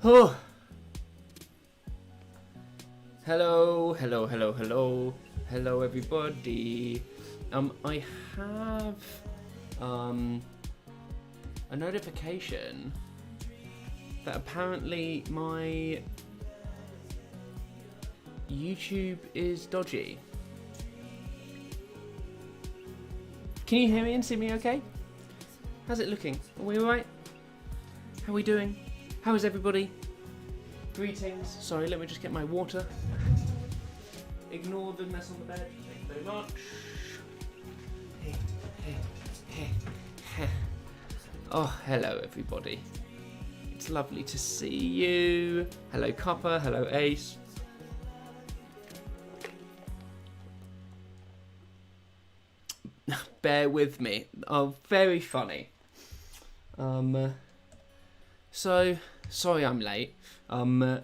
Oh. Hello, hello, hello, hello. Hello, everybody. I have a notification that apparently my YouTube is dodgy. Can you hear me and see me okay? How's it looking? Are we alright? How are we doing? How is everybody? Greetings. Sorry, let me just get my water. Ignore the mess on the bed. Thank you very much. Oh, hello everybody. It's lovely to see you. Hello Copper, hello Ace. Bear with me. Oh, very funny. So, sorry I'm late. My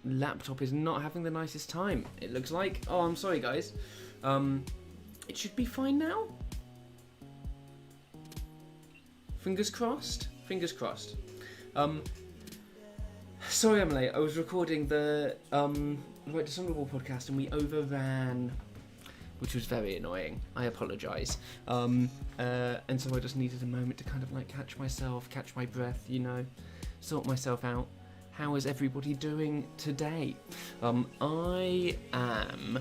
laptop is not having the nicest time, it looks like. Oh, I'm sorry guys. It should be fine now. Fingers crossed. Fingers crossed. Sorry I'm late. I was recording the Right to Songable podcast and we overran, which was very annoying. I apologise. And so I just needed a moment to kind of like catch myself, catch my breath, you know, sort myself out. How is everybody doing today? I am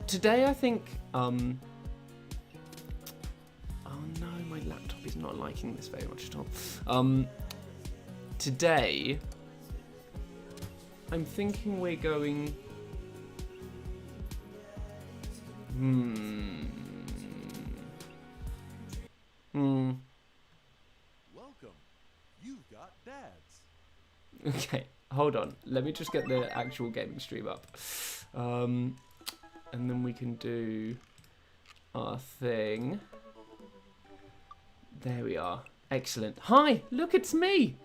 today I think oh no, my laptop is not liking this very much at all. Today I'm thinking we're going Welcome. You've got dads. Okay, hold on. Let me just get the actual gaming stream up. And then we can do our thing. There we are. Excellent. Hi, look, it's me.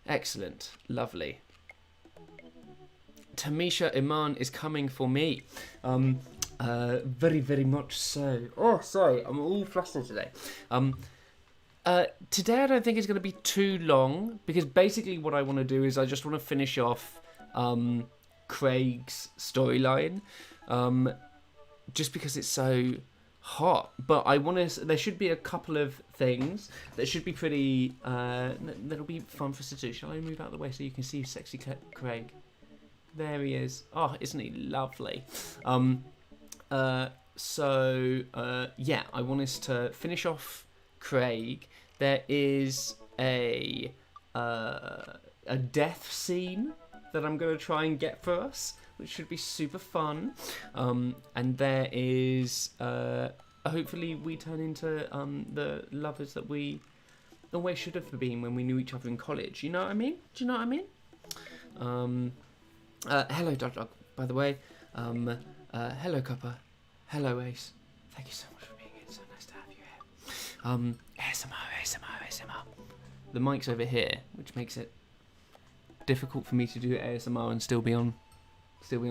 Excellent. Lovely. Tamisha Iman is coming for me. Very, very much so. Oh, sorry. I'm all flustered today. Today I don't think it's going to be too long because basically what I want to do is I just want to finish off Craig's storyline just because it's so hot. But I want to. There should be a couple of things that should be pretty. That'll be fun for us to do. Shall I move out of the way so you can see sexy Craig? There he is. Oh, isn't he lovely? Yeah, I want us to finish off Craig. There is a death scene that I'm going to try and get for us, which should be super fun. And there is hopefully we turn into the lovers that we always should have been when we knew each other in college. You know what I mean? Do you know what I mean? Hello, Dog, by the way. Hello, Copper. Hello, Ace. Thank you so much for being here. It's so nice to have you here. ASMR. The mic's over here, which makes it difficult for me to do ASMR and still be on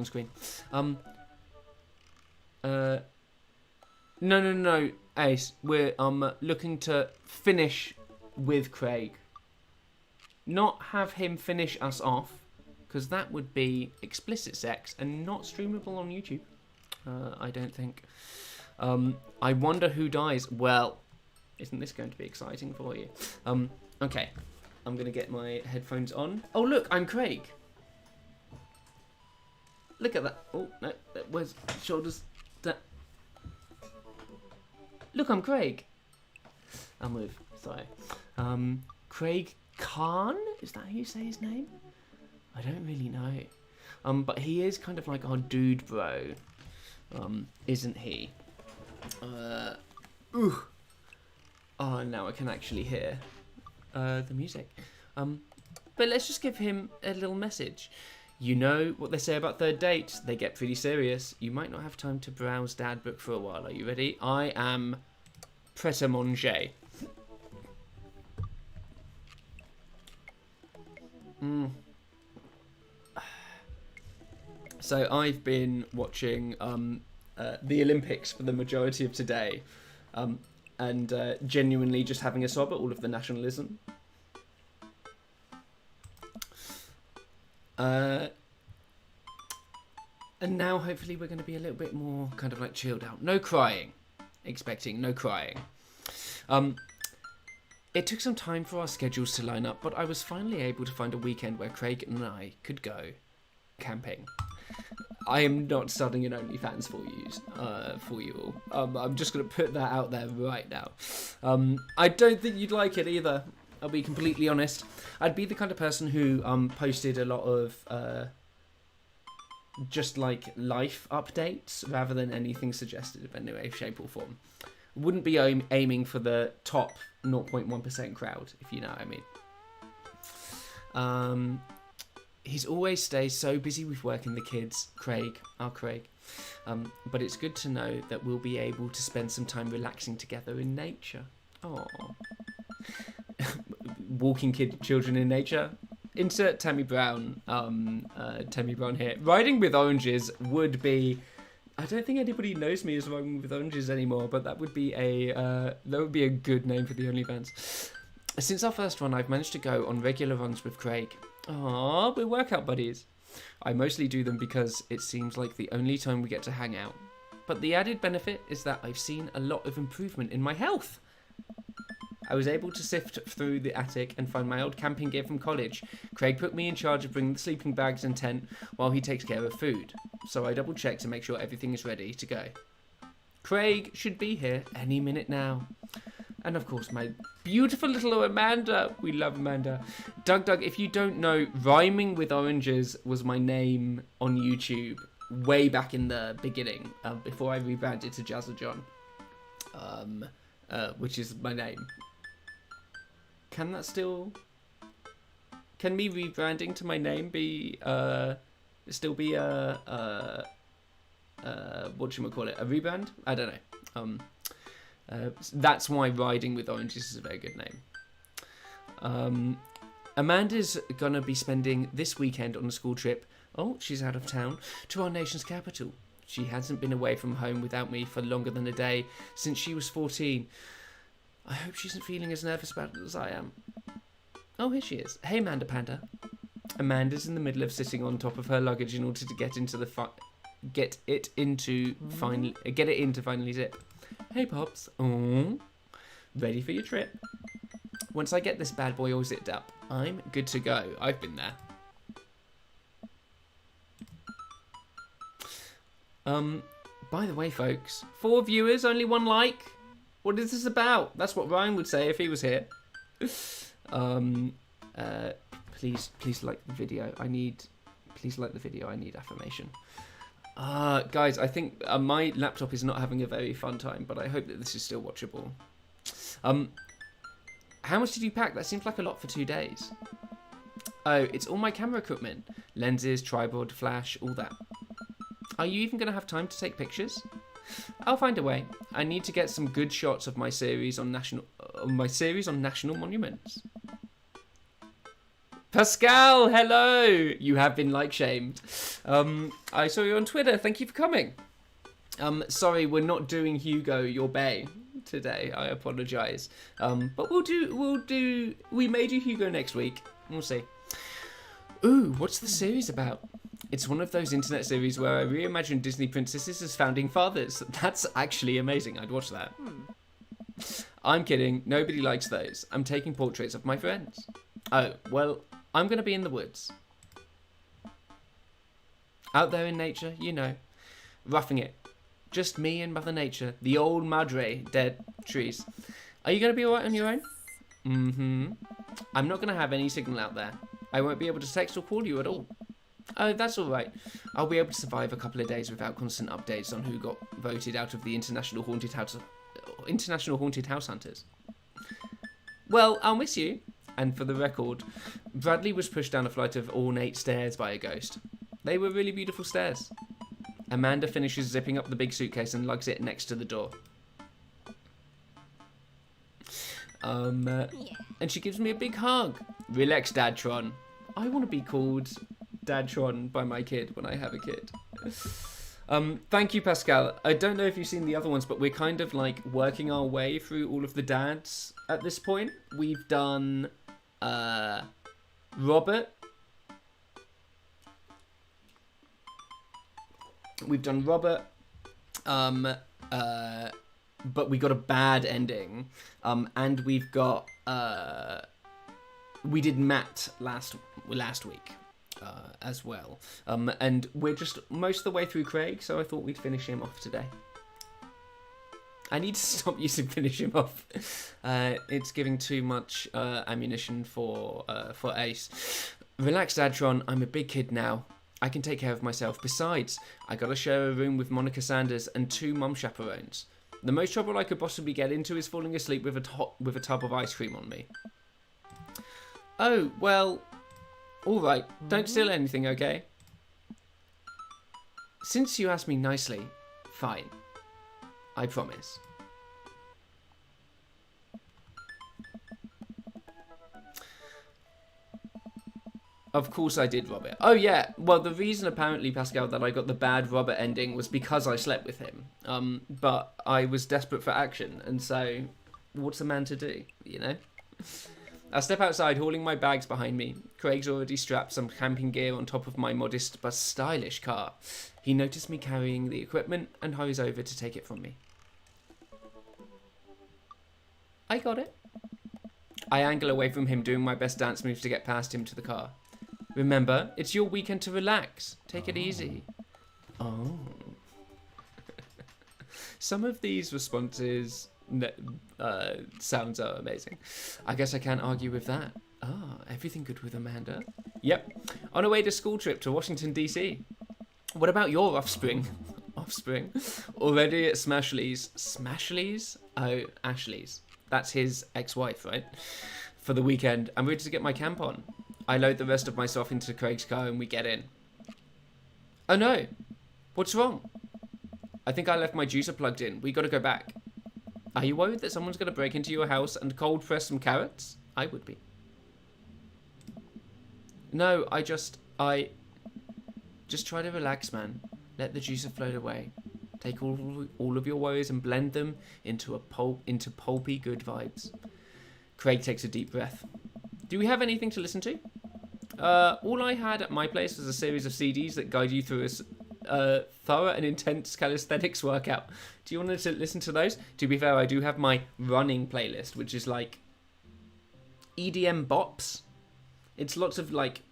screen. No, Ace. We're looking to finish with Craig. Not have him finish us off, because that would be explicit sex and not streamable on YouTube. I don't think. I wonder who dies. Well, isn't this going to be exciting for you? Okay. I'm going to get my headphones on. Oh, look, I'm Craig. Look at that. Oh, no, where's shoulders? Look, I'm Craig. I'll move. Sorry. Craig Khan? Is that how you say his name? I don't really know. But he is kind of like our dude bro. Isn't he? Oh, now I can actually hear the music. But let's just give him a little message. You know what they say about third dates? They get pretty serious. You might not have time to browse Dad Book for a while. Are you ready? I am Pret a Manger. So I've been watching the Olympics for the majority of today, and genuinely just having a sob at all of the nationalism. And now hopefully we're going to be a little bit more kind of like chilled out. No crying. Expecting no crying. It took some time for our schedules to line up, but I was finally able to find a weekend where Craig and I could go camping. I am not starting an OnlyFans for you all. I'm just going to put that out there right now. I don't think you'd like it either. I'll be completely honest. I'd be the kind of person who posted a lot of just like life updates rather than anything suggestive in any way, shape or form. Wouldn't be aiming for the top 0.1% crowd, if you know what I mean. He's always stays so busy with work and the kids, our Craig. But it's good to know that we'll be able to spend some time relaxing together in nature. Aww. Walking children in nature. Insert Tammy Brown. Tammy Brown here. Riding with Oranges would be. I don't think anybody knows me as Riding with Oranges anymore, but that would be a good name for the OnlyFans. Since our first one, I've managed to go on regular runs with Craig. Aww, we're workout buddies. I mostly do them because it seems like the only time we get to hang out. But the added benefit is that I've seen a lot of improvement in my health. I was able to sift through the attic and find my old camping gear from college. Craig put me in charge of bringing the sleeping bags and tent while he takes care of food. So I double check to make sure everything is ready to go. Craig should be here any minute now. And of course, my beautiful little Amanda. We love Amanda. Doug, if you don't know, Rhyming with Oranges was my name on YouTube way back in the beginning, before I rebranded to Jazza John, which is my name. Can me rebranding to my name still be a whatchamacallit, a rebrand? I don't know. That's why Riding with Oranges is a very good name. Amanda's gonna be spending this weekend on a school trip. Oh, she's out of town, to our nation's capital. She hasn't been away from home without me for longer than a day since she was 14. I hope she isn't feeling as nervous about it as I am. Oh, here she is. Hey, Amanda Panda. Amanda's in the middle of sitting on top of her luggage in order to get it into finally zip. Hey, Pops. Oh, ready for your trip? Once I get this bad boy all zipped up, I'm good to go. I've been there. By the way, folks, 4 viewers, only 1 like. What is this about? That's what Ryan would say if he was here. Please like the video. Please like the video. I need affirmation. Guys, I think my laptop is not having a very fun time, but I hope that this is still watchable. How much did you pack? That seems like a lot for 2 days. Oh, it's all my camera equipment. Lenses, tripod, flash, all that. Are you even going to have time to take pictures? I'll find a way. I need to get some good shots of my series on national monuments. Pascal, hello! You have been like-shamed. I saw you on Twitter. Thank you for coming. Sorry, we're not doing Hugo Your Bay today. I apologise. But we may do Hugo next week. We'll see. Ooh, what's the series about? It's one of those internet series where I reimagine Disney princesses as founding fathers. That's actually amazing. I'd watch that. I'm kidding. Nobody likes those. I'm taking portraits of my friends. Oh, well, I'm going to be in the woods. Out there in nature, you know. Roughing it. Just me and Mother Nature. The old madre. Dead trees. Are you going to be alright on your own? Mm-hmm. I'm not going to have any signal out there. I won't be able to text or call you at all. Oh, that's alright. I'll be able to survive a couple of days without constant updates on who got voted out of the International Haunted House Hunters. Well, I'll miss you. And for the record, Bradley was pushed down a flight of ornate stairs by a ghost. They were really beautiful stairs. Amanda finishes zipping up the big suitcase and lugs it next to the door. And she gives me a big hug. Relax, Dadtron. I want to be called Dadtron by my kid when I have a kid. Thank you, Pascal. I don't know if you've seen the other ones, but we're kind of like working our way through all of the dads at this point. We've done Robert. We've done Robert. But we got a bad ending. And we've got we did Matt last week. As well. And we're just most of the way through Craig, so I thought we'd finish him off today. I need to stop using finish him off. It's giving too much ammunition for Ace. Relax, Adtron. I'm a big kid now. I can take care of myself. Besides, I gotta share a room with Monica Sanders and 2 mum chaperones. The most trouble I could possibly get into is falling asleep with a tub of ice cream on me. Oh, well... Alright, don't steal anything, okay? Since you asked me nicely, fine. I promise. Of course I did, Robert. Oh yeah, well the reason apparently, Pascal, that I got the bad Robert ending was because I slept with him. But I was desperate for action, and so what's a man to do, you know? I step outside, hauling my bags behind me. Craig's already strapped some camping gear on top of my modest but stylish car. He noticed me carrying the equipment and hurries over to take it from me. I got it. I angle away from him, doing my best dance moves to get past him to the car. Remember, it's your weekend to relax. Take it easy. Oh. Some of these responses... sounds are amazing. I guess I can't argue with that. Everything good with Amanda? Yep. On a way to school trip to Washington, D.C. What about your offspring? Offspring? Already at Smashley's. Smashley's? Oh, Ashley's. That's his ex-wife, right? For the weekend. I'm ready to get my camp on. I load the rest of my stuff into Craig's car and we get in. Oh no! What's wrong? I think I left my juicer plugged in. We gotta go back. Are you worried that someone's going to break into your house and cold press some carrots? I would be. No, I just try to relax, man. Let the juicer float away. Take all of your worries and blend them into pulpy good vibes. Craig takes a deep breath. Do we have anything to listen to? All I had at my place was a series of CDs that guide you through a thorough and intense calisthenics workout. Do you want to listen to those? To be fair, I do have my running playlist, which is like EDM bops. It's lots of like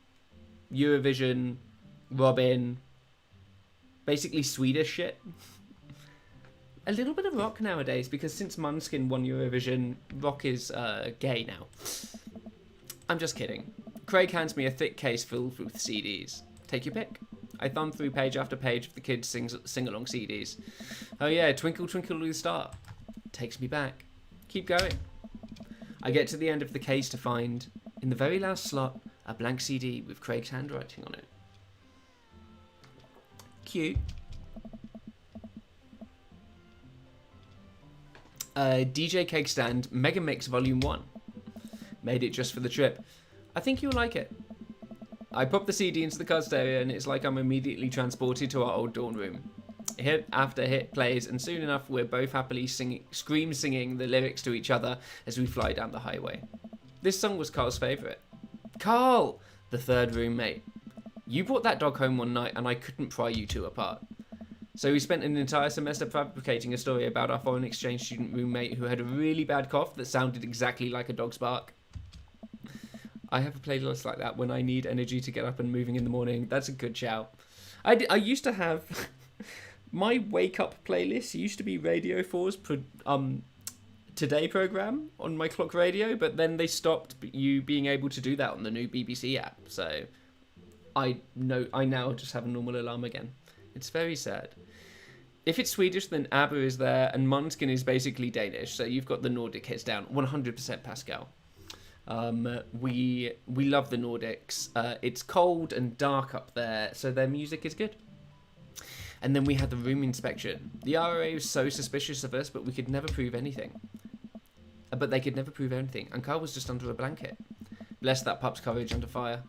Eurovision, Robin, basically Swedish shit. A little bit of rock nowadays, because since Måneskin won Eurovision, rock is gay now. I'm just kidding. Craig hands me a thick case filled with CDs. Take your pick. I thumb through page after page of the kids' sing-along CDs. Oh yeah, Twinkle Twinkle Little Star. Takes me back. Keep going. I get to the end of the case to find, in the very last slot, a blank CD with Craig's handwriting on it. Cute. DJ Cake Stand Mega Mix Volume 1. Made it just for the trip. I think you'll like it. I pop the CD into the card stereo and it's like I'm immediately transported to our old dorm room. Hit after hit plays and soon enough we're both happily scream singing the lyrics to each other as we fly down the highway. This song was Carl's favourite. Carl! The third roommate. You brought that dog home one night and I couldn't pry you two apart. So we spent an entire semester fabricating a story about our foreign exchange student roommate who had a really bad cough that sounded exactly like a dog's bark. I have a playlist like that when I need energy to get up and moving in the morning. That's a good shout. I used to have... my wake-up playlist used to be Radio 4's Today programme on my clock radio, but then they stopped you being able to do that on the new BBC app. So I now just have a normal alarm again. It's very sad. If it's Swedish, then ABBA is there, and Måneskin is basically Danish, so you've got the Nordic hits down. 100% Pascal. We love the Nordics. It's cold and dark up there, so their music is good. And then we had the room inspection. The RRA was so suspicious of us, but we could never prove anything. But they could never prove anything, and Carl was just under a blanket. Bless that pup's courage under fire.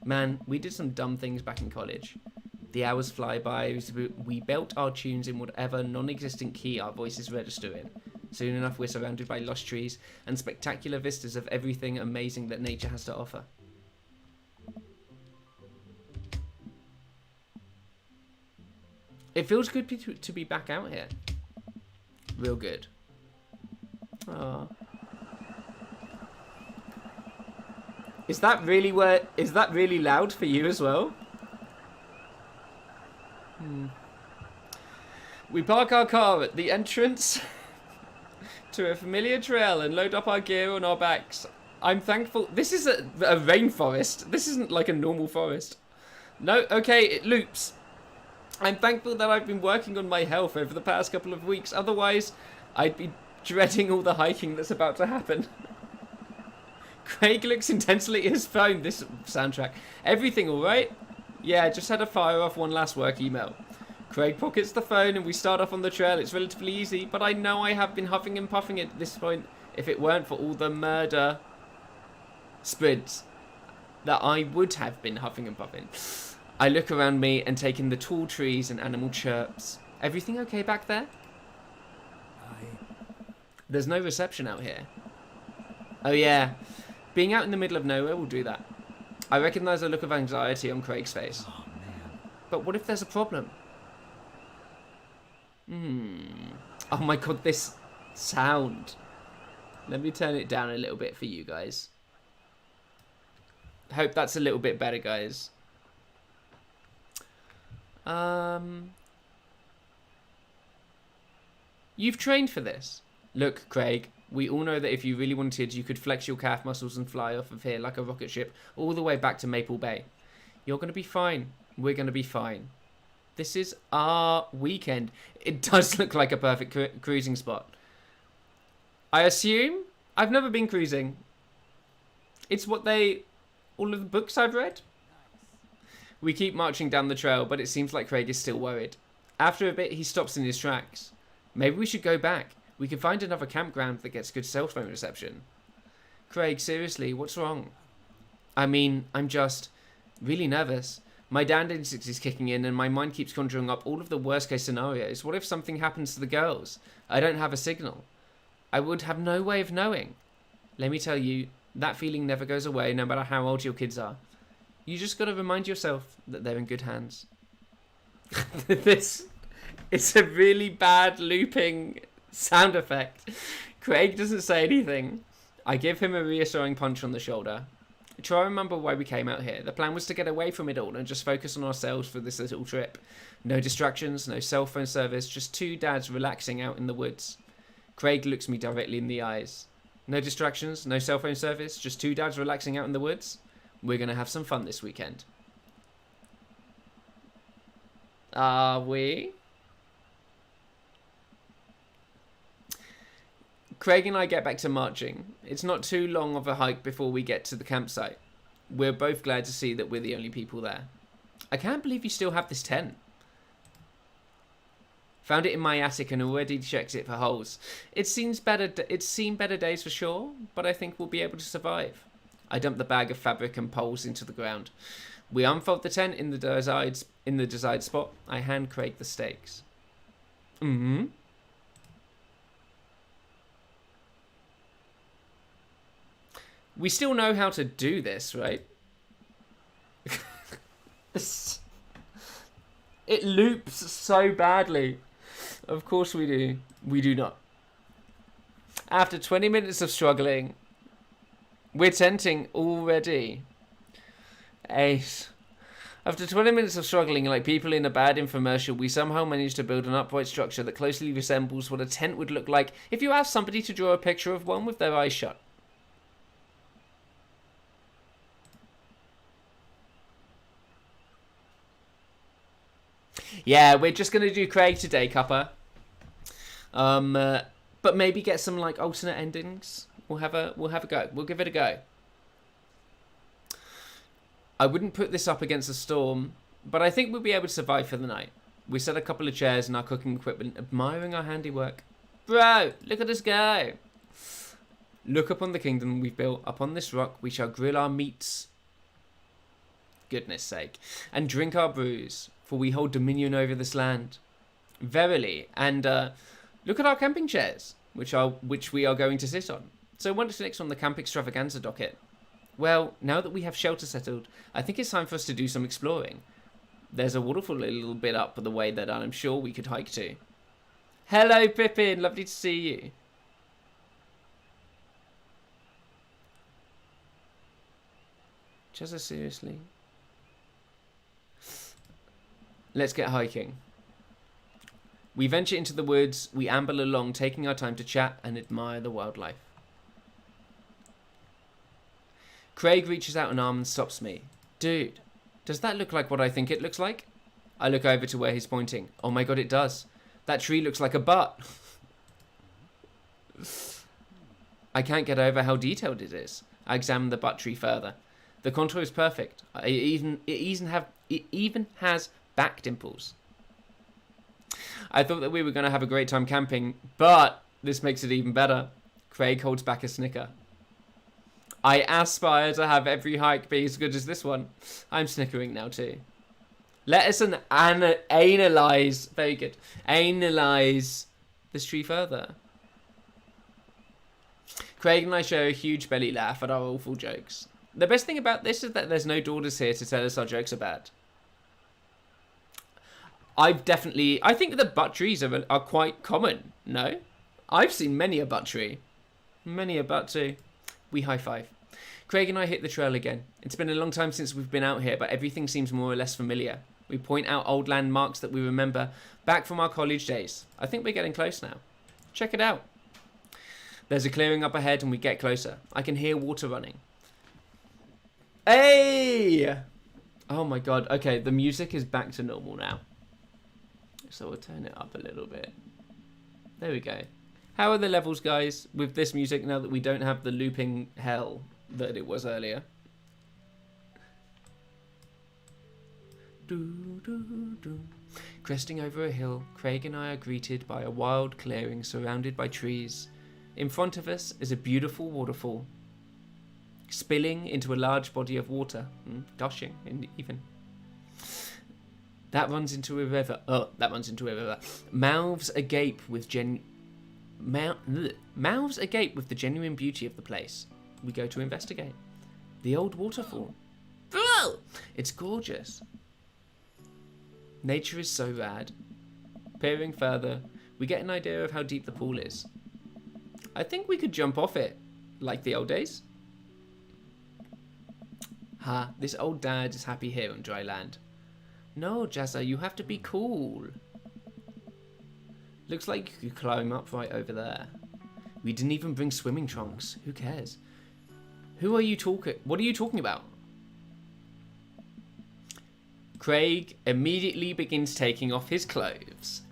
Man, we did some dumb things back in college. The hours fly by as we belt our tunes in whatever non-existent key our voices register in. Soon enough, we're surrounded by lush trees and spectacular vistas of everything amazing that nature has to offer. It feels good to be back out here. Real good. Aww. Is that really loud for you as well? We park our car at the entrance to a familiar trail and load up our gear on our backs. I'm thankful. This is a rainforest. This isn't like a normal forest. No, okay, it loops. I'm thankful that I've been working on my health over the past couple of weeks. Otherwise, I'd be dreading all the hiking that's about to happen. Craig looks intensely at his phone. This soundtrack. Everything all right? Yeah, just had to fire off one last work email. Craig pockets the phone and we start off on the trail. It's relatively easy, but I know I have been huffing and puffing at this point if it weren't for all the murder sprints that I would have been huffing and puffing. I look around me and take in the tall trees and animal chirps. Everything okay back there? There's no reception out here. Oh yeah, being out in the middle of nowhere will do that. I recognise a look of anxiety on Craig's face. Oh, man. But what if there's a problem? Oh my god, this sound. Let me turn it down a little bit for you guys. Hope that's a little bit better, guys. You've trained for this. Look, Craig, we all know that if you really wanted, you could flex your calf muscles and fly off of here like a rocket ship all the way back to Maple Bay. You're going to be fine. We're going to be fine. This is our weekend. It does look like a perfect cruising spot. I assume? I've never been cruising. It's what all of the books I've read. We keep marching down the trail, but it seems like Craig is still worried. After a bit, he stops in his tracks. Maybe we should go back. We can find another campground that gets good cell phone reception. Craig, seriously, what's wrong? I mean, I'm just really nervous. My dad instinct is kicking in and my mind keeps conjuring up all of the worst case scenarios. What if something happens to the girls? I don't have a signal. I would have no way of knowing. Let me tell you, that feeling never goes away no matter how old your kids are. You just got to remind yourself that they're in good hands. It's a really bad looping sound effect. Craig doesn't say anything. I give him a reassuring punch on the shoulder. Try to remember why we came out here. The plan was to get away from it all and just focus on ourselves for this little trip. No distractions, no cell phone service, just two dads relaxing out in the woods. Craig looks me directly in the eyes. No distractions, no cell phone service, just two dads relaxing out in the woods. We're going to have some fun this weekend. Are we? Craig and I get back to marching. It's not too long of a hike before we get to the campsite. We're both glad to see that we're the only people there. I can't believe you still have this tent. Found it in my attic and already checked it for holes. It's seen better days for sure, but I think we'll be able to survive. I dump the bag of fabric and poles into the ground. We unfold the tent in the desired spot. I hand Craig the stakes. We still know how to do this, right? It loops so badly. Of course we do. We do not. After 20 minutes of struggling, we're tenting already. 8. After 20 minutes of struggling like people in a bad infomercial, we somehow managed to build an upright structure that closely resembles what a tent would look like if you asked somebody to draw a picture of one with their eyes shut. Yeah, we're just going to do Craig today, Cuppa. But maybe get some like alternate endings. We'll have a go. We'll give it a go. I wouldn't put this up against a storm, but I think we'll be able to survive for the night. We set a couple of chairs and our cooking equipment, admiring our handiwork. Bro, look at us go. Look upon the kingdom we've built. Upon this rock we shall grill our meats. Goodness sake. And drink our brews. for we hold dominion over this land. Verily. And look at our camping chairs, which we are going to sit on. So what's next on the camp extravaganza docket? Well, now that we have shelter settled, I think it's time for us to do some exploring. There's a waterfall a little bit up the way that I'm sure we could hike to. Hello, Pippin. Lovely to see you. Just as seriously. Let's get hiking. We venture into the woods. We amble along, taking our time to chat and admire the wildlife. Craig reaches out an arm and stops me. Dude, does that look like what I think it looks like? I look over to where he's pointing. Oh my god, it does. That tree looks like a butt. I can't get over how detailed it is. I examine the butt tree further. The contour is perfect. It even has back dimples. I thought that we were going to have a great time camping, but this makes it even better. Craig holds back a snicker. I aspire to have every hike be as good as this one. I'm snickering now too. Let us analyze. Very good. Analyze this tree further. Craig and I share a huge belly laugh at our awful jokes. The best thing about this is that there's no daughters here to tell us our jokes are bad. I think that butt trees are quite common, no? I've seen many a butt tree. Many a butt too. We high five. Craig and I hit the trail again. It's been a long time since we've been out here, but everything seems more or less familiar. We point out old landmarks that we remember back from our college days. I think we're getting close now. Check it out. There's a clearing up ahead and we get closer. I can hear water running. Hey! Oh my god. Okay, the music is back to normal now. So we'll turn it up a little bit. There we go. How are the levels, guys, with this music now that we don't have the looping hell that it was earlier? Cresting over a hill, Craig and I are greeted by a wild clearing surrounded by trees. In front of us is a beautiful waterfall, spilling into a large body of water, gushing even. That runs into a river. Mouths agape with the genuine beauty of the place. We go to investigate. The old waterfall. It's gorgeous. Nature is so rad. Peering further, we get an idea of how deep the pool is. I think we could jump off it, like the old days. This old dad is happy here on dry land. No, Jazza, you have to be cool. Looks like you could climb up right over there. We didn't even bring swimming trunks. Who cares? What are you talking about? Craig immediately begins taking off his clothes.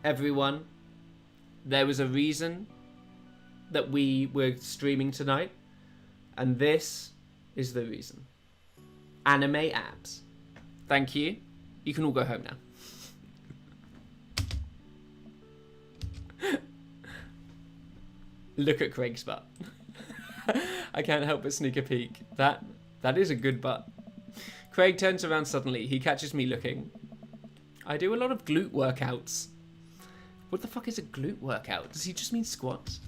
Everyone, there was a reason that we were streaming tonight, and this is the reason. Anime abs. Thank you. You can all go home now. Look at Craig's butt. I can't help but sneak a peek. That is a good butt. Craig turns around suddenly. He catches me looking. I do a lot of glute workouts. What the fuck is a glute workout? Does he just mean squats?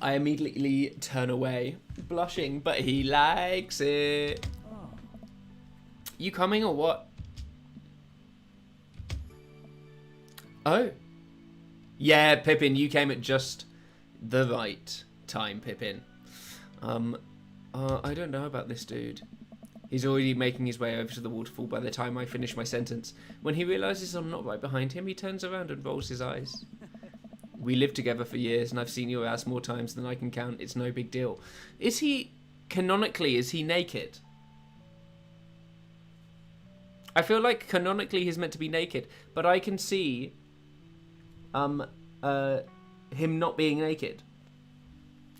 I immediately turn away, blushing, but he likes it. You coming or what? Oh. Yeah, Pippin, you came at just the right time, Pippin. I don't know about this dude. He's already making his way over to the waterfall by the time I finish my sentence. When he realizes I'm not right behind him, he turns around and rolls his eyes. We lived together for years, and I've seen your ass more times than I can count. It's no big deal. Is he naked? I feel like canonically he's meant to be naked, but I can see him not being naked.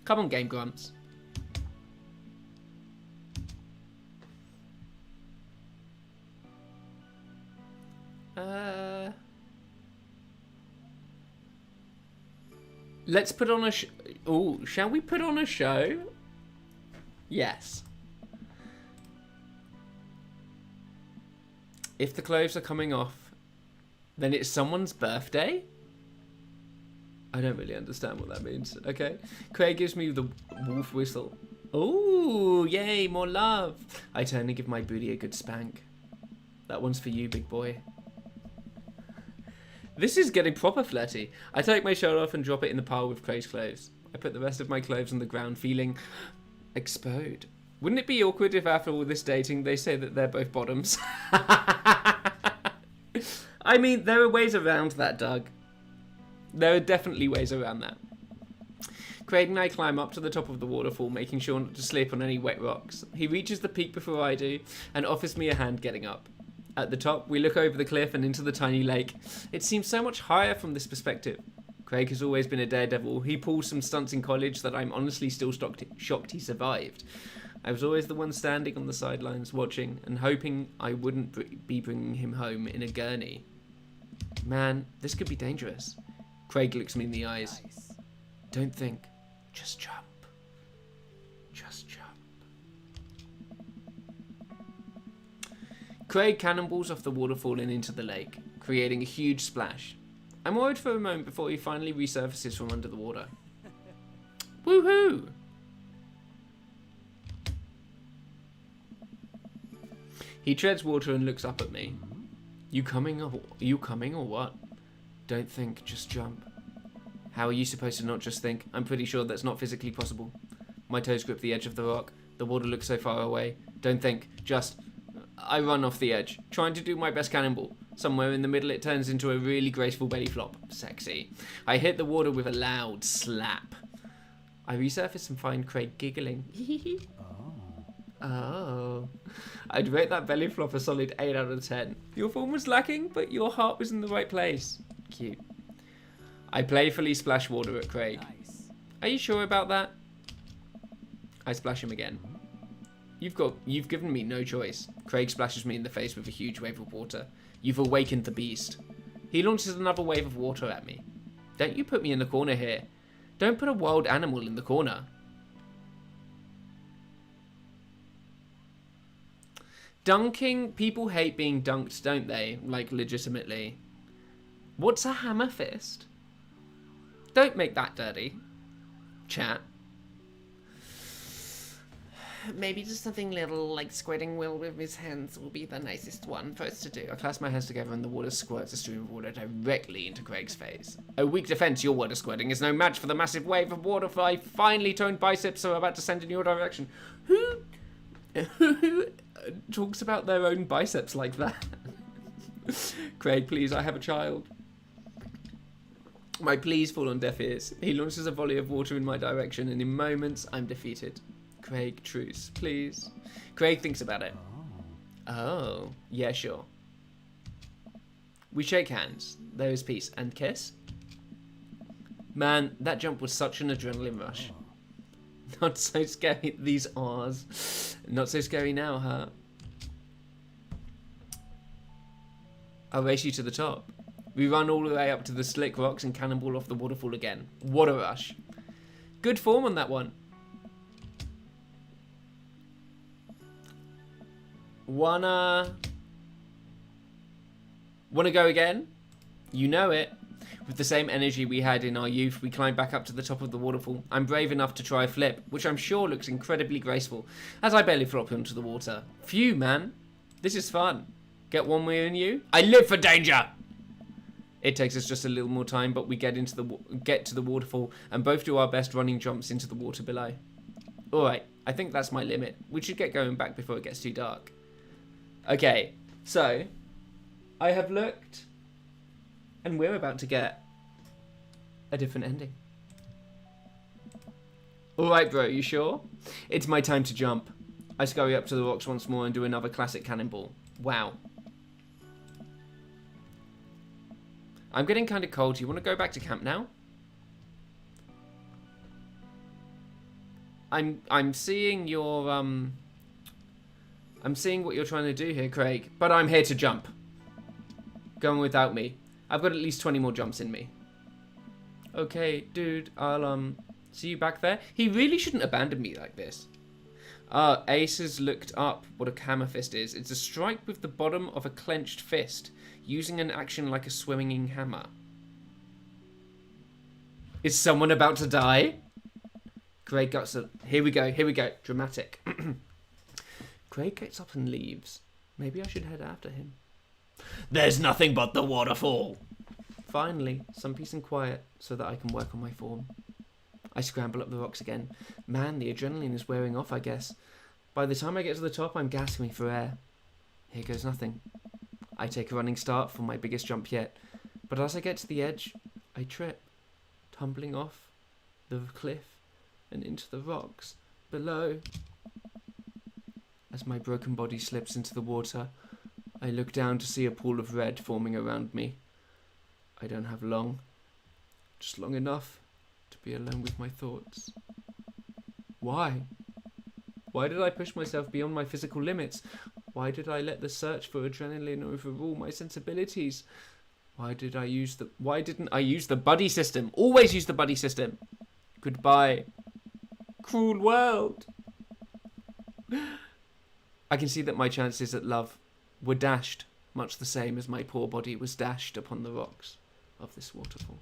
Come on, Game Grumps. Let's put on Ooh, shall we put on a show? Yes. If the clothes are coming off, then it's someone's birthday? I don't really understand what that means. Okay. Craig gives me the wolf whistle. Ooh, yay, more love. I turn and give my booty a good spank. That one's for you, big boy. This is getting proper flirty. I take my shirt off and drop it in the pile with Craig's clothes. I put the rest of my clothes on the ground, feeling exposed. Wouldn't it be awkward if after all this dating they say that they're both bottoms? I mean, there are ways around that, Doug. There are definitely ways around that. Craig and I climb up to the top of the waterfall, making sure not to slip on any wet rocks. He reaches the peak before I do and offers me a hand getting up. At the top, we look over the cliff and into the tiny lake. It seems so much higher from this perspective. Craig has always been a daredevil. He pulled some stunts in college that I'm honestly still shocked he survived. I was always the one standing on the sidelines watching and hoping I wouldn't be bringing him home in a gurney. Man, this could be dangerous. Craig looks me in the eyes. Nice. Don't think. Just jump. Just jump. Craig cannonballs off the waterfall and into the lake, creating a huge splash. I'm worried for a moment before he finally resurfaces from under the water. Woohoo! He treads water and looks up at me. You coming or what? Don't think, just jump. How are you supposed to not just think? I'm pretty sure that's not physically possible. My toes grip the edge of the rock. The water looks so far away. Don't think, just... I run off the edge, trying to do my best cannonball. Somewhere in the middle it turns into a really graceful belly flop. Sexy. I hit the water with a loud slap. I resurface and find Craig giggling. Oh. I'd rate that belly flop a solid 8 out of 10. Your form was lacking, but your heart was in the right place. Cute. I playfully splash water at Craig. Nice. Are you sure about that? I splash him again. You've given me no choice. Craig splashes me in the face with a huge wave of water. You've awakened the beast. He launches another wave of water at me. Don't you put me in the corner here. Don't put a wild animal in the corner. Dunking, people hate being dunked, don't they? Like, legitimately. What's a hammer fist? Don't make that dirty. Chat. Maybe just something little, like squirting Will with his hands will be the nicest one for us to do. I clasp my hands together and the water squirts a stream of water directly into Craig's face. A weak defense, your water squirting is no match for the massive wave of water my finely toned biceps are about to send in your direction. Who talks about their own biceps like that? Craig, please, I have a child. My pleas fall on deaf ears. He launches a volley of water in my direction and in moments I'm defeated. Craig, truce, please. Craig thinks about it. Oh, yeah, sure. We shake hands. There is peace. And kiss? Man, that jump was such an adrenaline rush. Not so scary, these R's. Not so scary now, huh? I'll race you to the top. We run all the way up to the slick rocks and cannonball off the waterfall again. What a rush. Good form on that one. Wanna go again? You know it. With the same energy we had in our youth, we climb back up to the top of the waterfall. I'm brave enough to try a flip, which I'm sure looks incredibly graceful, as I barely flop into the water. Phew, man. This is fun. Get one way in you? I live for danger! It takes us just a little more time, but we get to the waterfall and both do our best running jumps into the water below. Alright, I think that's my limit. We should get going back before it gets too dark. Okay, so I have looked and we're about to get a different ending. Alright, bro, you sure? It's my time to jump. I scurry up to the rocks once more and do another classic cannonball. Wow. I'm getting kind of cold. Do you want to go back to camp now? I'm seeing your I'm seeing what you're trying to do here, Craig, but I'm here to jump. Go on without me. I've got at least 20 more jumps in me. Okay, dude, I'll See you back there? He really shouldn't abandon me like this. Ace has looked up what a hammer fist is. It's a strike with the bottom of a clenched fist, using an action like a swinging hammer. Is someone about to die? Craig gets up. Here we go. Dramatic. Craig gets up and leaves. Maybe I should head after him. There's nothing but the waterfall. Finally, some peace and quiet so that I can work on my form. I scramble up the rocks again. Man, the adrenaline is wearing off, I guess. By the time I get to the top, I'm gasping for air. Here goes nothing. I take a running start for my biggest jump yet. But as I get to the edge, I trip, tumbling off the cliff and into the rocks below. As my broken body slips into the water, I look down to see a pool of red forming around me. I don't have long, just long enough to be alone with my thoughts. Why? Why did I push myself beyond my physical limits? Why did I let the search for adrenaline overrule my sensibilities? Why didn't I use the buddy system? Always use the buddy system. Goodbye, cruel world. I can see that my chances at love were dashed, much the same as my poor body was dashed upon the rocks of this waterfall.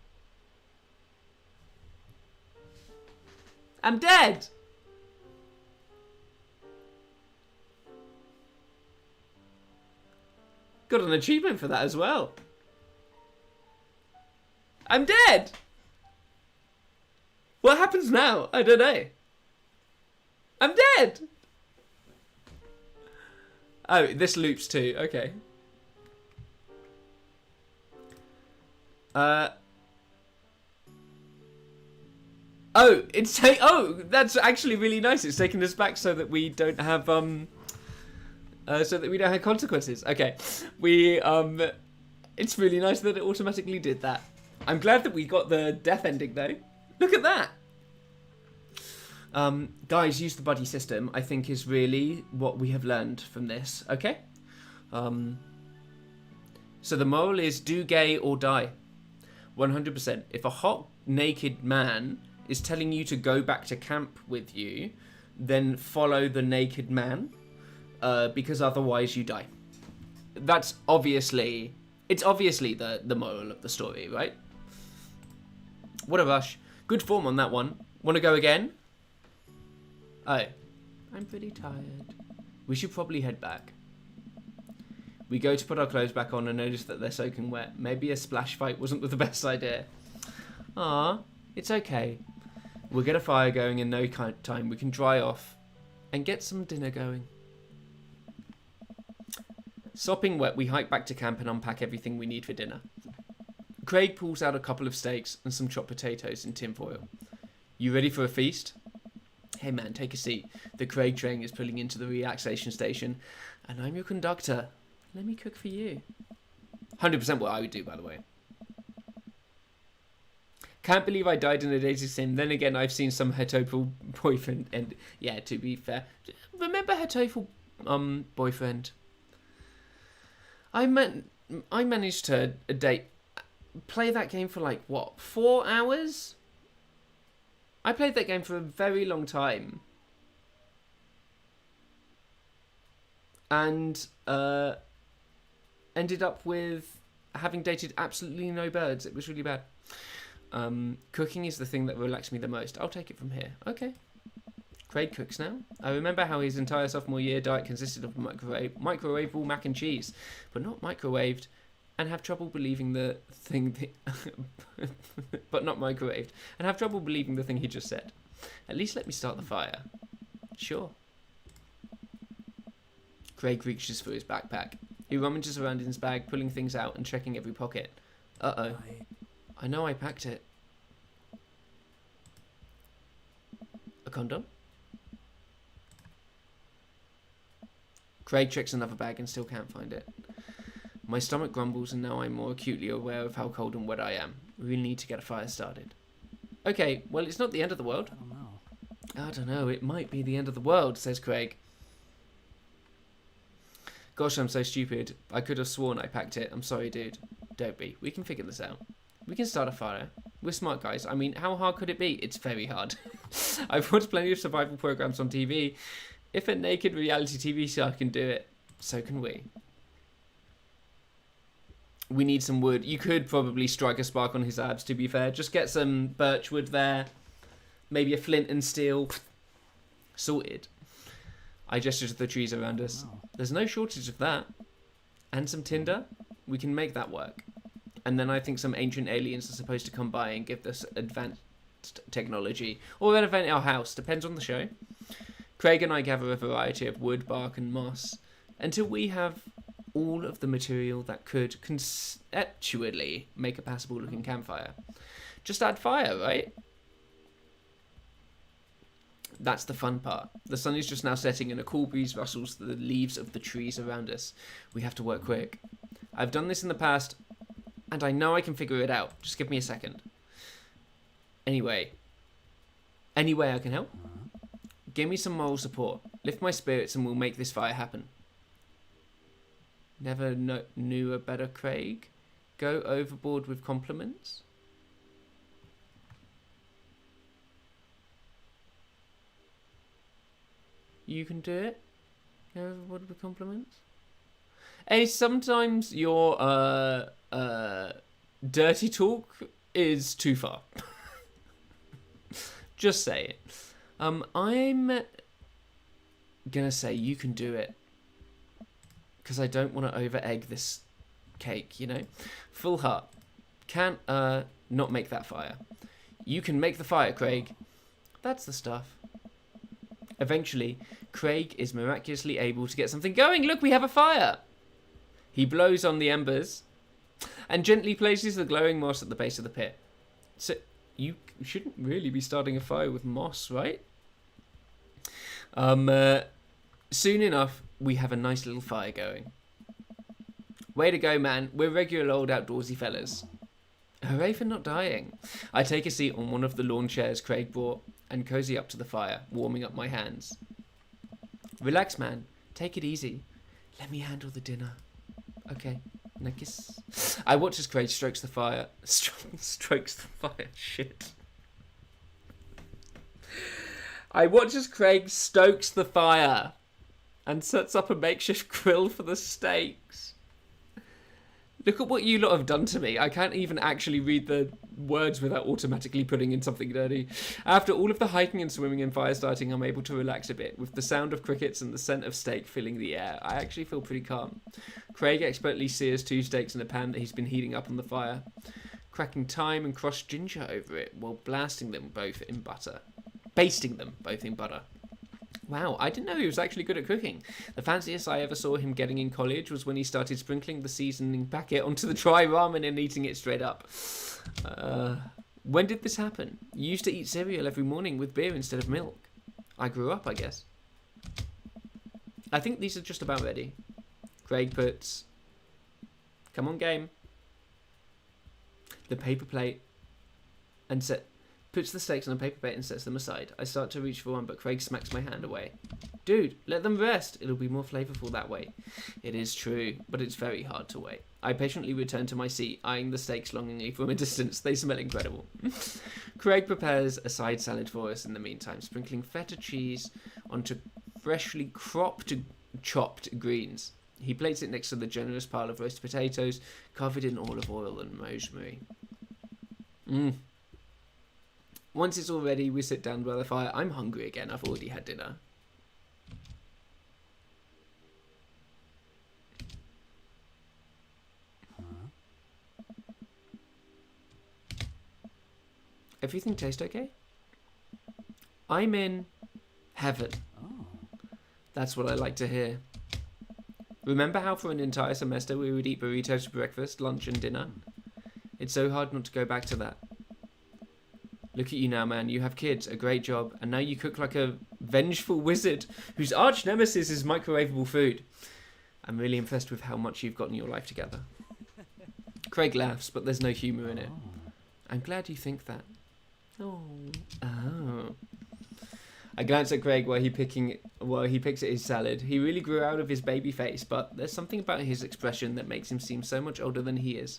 I'm dead! Got an achievement for that as well. I'm dead! What happens now? I don't know. I'm dead! Oh, this loops too. Okay. Oh, that's actually really nice. It's taken us back so that we don't have consequences. Okay. It's really nice that it automatically did that. I'm glad that we got the death ending though. Look at that. Guys, use the buddy system, I think, is really what we have learned from this, okay? So the moral is do gay or die. 100%. If a hot, naked man is telling you to go back to camp with you, then follow the naked man, because otherwise you die. It's obviously the moral of the story, right? What a rush. Good form on that one. Want to go again? Oh, I'm pretty tired. We should probably head back. We go to put our clothes back on and notice that they're soaking wet. Maybe a splash fight wasn't the best idea. It's okay. We'll get a fire going in no time. We can dry off and get some dinner going. Sopping wet, we hike back to camp and unpack everything we need for dinner. Craig pulls out a couple of steaks and some chopped potatoes in tinfoil. You ready for a feast? Hey man, take a seat. The Craig train is pulling into the relaxation station, and I'm your conductor. Let me cook for you. 100% what I would do, by the way. Can't believe I died in a dating sim. Then again, I've seen some hetero boyfriend, and yeah, to be fair, remember hetero boyfriend? I managed to play that game for like what, 4 hours? I played that game for a very long time. And ended up with having dated absolutely no birds. It was really bad. Cooking is the thing that relaxed me the most. I'll take it from here. Okay. Craig cooks now. I remember how his entire sophomore year diet consisted of microwavable mac and cheese, but not microwaved, and have trouble believing the thing but not microwaved, and have trouble believing the thing he just said. At least let me start the fire. Sure. Craig reaches for his backpack. He rummages around in his bag, pulling things out and checking every pocket. Uh-oh. I know I packed it. A condom? Craig checks another bag and still can't find it. My stomach grumbles and now I'm more acutely aware of how cold and wet I am. We really need to get a fire started. Okay, well, it's not the end of the world. I don't know, it might be the end of the world, says Craig. Gosh, I'm so stupid. I could have sworn I packed it. I'm sorry, dude. Don't be. We can figure this out. We can start a fire. We're smart guys. I mean, how hard could it be? It's very hard. I've watched plenty of survival programs on TV. If a naked reality TV star can do it, so can we. We need some wood. You could probably strike a spark on his abs, to be fair. Just get some birch wood there. Maybe a flint and steel. Sorted. I gesture to the trees around us. Wow. There's no shortage of that. And some tinder. We can make that work. And then I think some ancient aliens are supposed to come by and give us advanced technology. Or renovate our house. Depends on the show. Craig and I gather a variety of wood, bark and moss. Until we have all of the material that could conceptually make a passable looking campfire. Just add fire, right? That's the fun part. The sun is just now setting and a cool breeze rustles the leaves of the trees around us. We have to work quick. I've done this in the past, and I know I can figure it out. Just give me a second. Anyway. Any way I can help? Give me some moral support. Lift my spirits and we'll make this fire happen. Never knew a better Craig. Go overboard with compliments. You can do it. Go overboard with compliments. Hey, sometimes your dirty talk is too far. Just say it. I'm gonna say you can do it. Because I don't want to over-egg this cake, you know? Full heart. Can't, not make that fire. You can make the fire, Craig. That's the stuff. Eventually, Craig is miraculously able to get something going. Look, we have a fire! He blows on the embers and gently places the glowing moss at the base of the pit. So, you shouldn't really be starting a fire with moss, right? Soon enough, we have a nice little fire going. Way to go, man. We're regular old outdoorsy fellas. Hooray for not dying. I take a seat on one of the lawn chairs Craig brought and cozy up to the fire, warming up my hands. Relax, man. Take it easy. Let me handle the dinner. Okay. Now kiss. I watch as Craig strokes the fire. Strokes the fire. Shit. I watch as Craig stokes the fire and sets up a makeshift grill for the steaks. Look at what you lot have done to me. I can't even actually read the words without automatically putting in something dirty. After all of the hiking and swimming and fire starting, I'm able to relax a bit, with the sound of crickets and the scent of steak filling the air. I actually feel pretty calm. Craig expertly sears 2 steaks in a pan that he's been heating up on the fire, cracking thyme and crushed ginger over it while basting them both in butter. Wow, I didn't know he was actually good at cooking. The fanciest I ever saw him getting in college was when he started sprinkling the seasoning packet onto the dry ramen and eating it straight up. When did this happen? You used to eat cereal every morning with beer instead of milk. I grew up, I guess. I think these are just about ready. Craig puts... Come on, game. The paper plate and puts the steaks on a paper plate and sets them aside. I start to reach for one, but Craig smacks my hand away. Dude, let them rest. It'll be more flavourful that way. It is true, but it's very hard to wait. I patiently return to my seat, eyeing the steaks longingly from a distance. They smell incredible. Craig prepares a side salad for us in the meantime, sprinkling feta cheese onto freshly chopped greens. He plates it next to the generous pile of roasted potatoes, covered in olive oil and rosemary. Once it's all ready, we sit down by the fire. I'm hungry again. I've already had dinner. Everything tastes okay? I'm in heaven. Oh. That's what I like to hear. Remember how for an entire semester we would eat burritos for breakfast, lunch and dinner? It's so hard not to go back to that. Look at you now, man. You have kids, a great job, and now you cook like a vengeful wizard whose arch nemesis is microwavable food. I'm really impressed with how much you've gotten your life together. Craig laughs, but there's no humour in it. I'm glad you think that. Oh. I glance at Craig while he picks at his salad. He really grew out of his baby face, but there's something about his expression that makes him seem so much older than he is.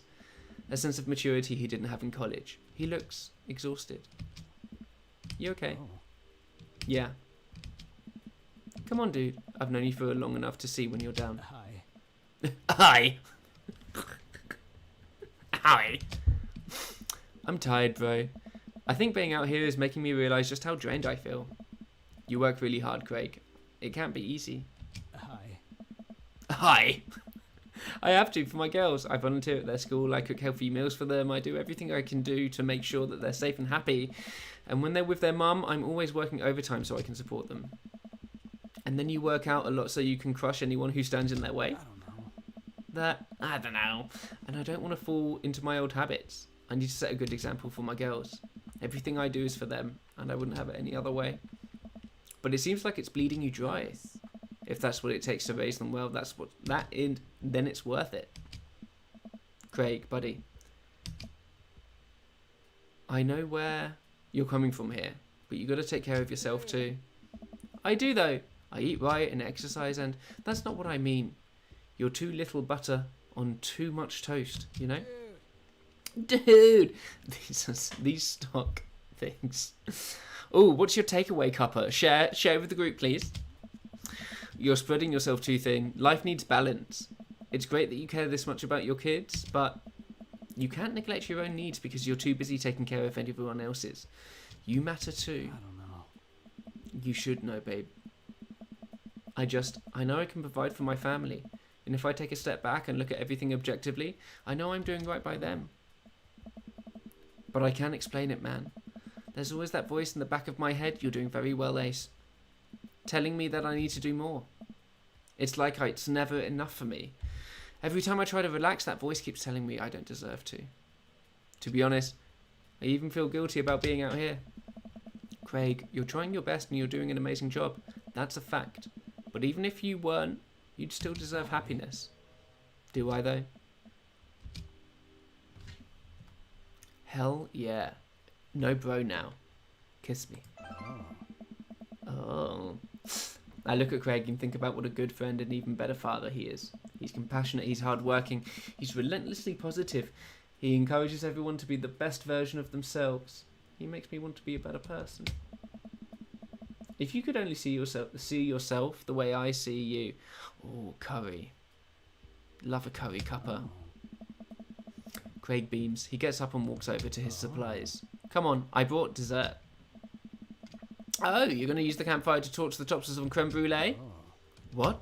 a sense of maturity he didn't have in college. He looks exhausted. You okay? Oh. Yeah. Come on, dude. I've known you for long enough to see when you're down. Hi. Hi. Hi. I'm tired, bro. I think being out here is making me realise just how drained I feel. You work really hard, Craig. It can't be easy. Hi. Hi. I have to for my girls. I volunteer at their school. I cook healthy meals for them. I do everything I can do to make sure that they're safe and happy. And when they're with their mum, I'm always working overtime so I can support them. And then you work out a lot so you can crush anyone who stands in their way. I don't know. I don't know. And I don't want to fall into my old habits. I need to set a good example for my girls. Everything I do is for them, and I wouldn't have it any other way. But it seems like it's bleeding you dry. If that's what it takes to raise them well, then it's worth it. Craig, buddy. I know where you're coming from here, but you got to take care of yourself too. I do though. I eat right and exercise, and that's not what I mean. You're too little butter on too much toast, you know? Dude! These stock things. Oh, what's your takeaway, cuppa? Share with the group, please. You're spreading yourself too thin. Life needs balance. It's great that you care this much about your kids, but you can't neglect your own needs because you're too busy taking care of everyone else's. You matter too. I don't know. You should know, babe. I know I can provide for my family. And if I take a step back and look at everything objectively, I know I'm doing right by them. But I can't explain it, man. There's always that voice in the back of my head, you're doing very well, Ace, telling me that I need to do more. It's like it's never enough for me. Every time I try to relax, that voice keeps telling me I don't deserve to. To be honest, I even feel guilty about being out here. Craig, you're trying your best and you're doing an amazing job. That's a fact. But even if you weren't, you'd still deserve happiness. Do I, though? Hell yeah. No bro now. Kiss me. Oh. I look at Craig and think about what a good friend and even better father he is. He's compassionate, he's hardworking, he's relentlessly positive. He encourages everyone to be the best version of themselves. He makes me want to be a better person. If you could only see yourself the way I see you. Oh, curry. Love a curry cuppa. Craig beams. He gets up and walks over to his supplies. Come on, I brought dessert. Oh, you're going to use the campfire to torch the tops of some creme brulee? What?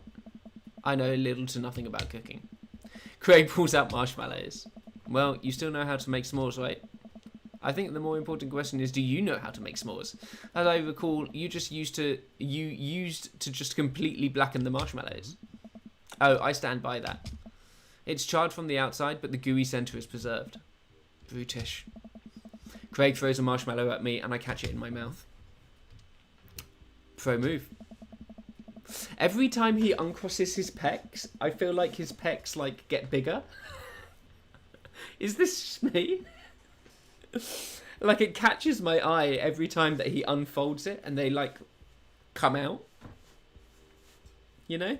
I know little to nothing about cooking. Craig pulls out marshmallows. Well, you still know how to make s'mores, right? I think the more important question is, do you know how to make s'mores? As I recall, you used to just completely blacken the marshmallows. Oh, I stand by that. It's charred from the outside, but the gooey centre is preserved. Brutish. Craig throws a marshmallow at me, and I catch it in my mouth. Pro move. Every time he uncrosses his pecs, I feel like his pecs get bigger. Is this just me? It catches my eye every time that he unfolds it and they come out. You know?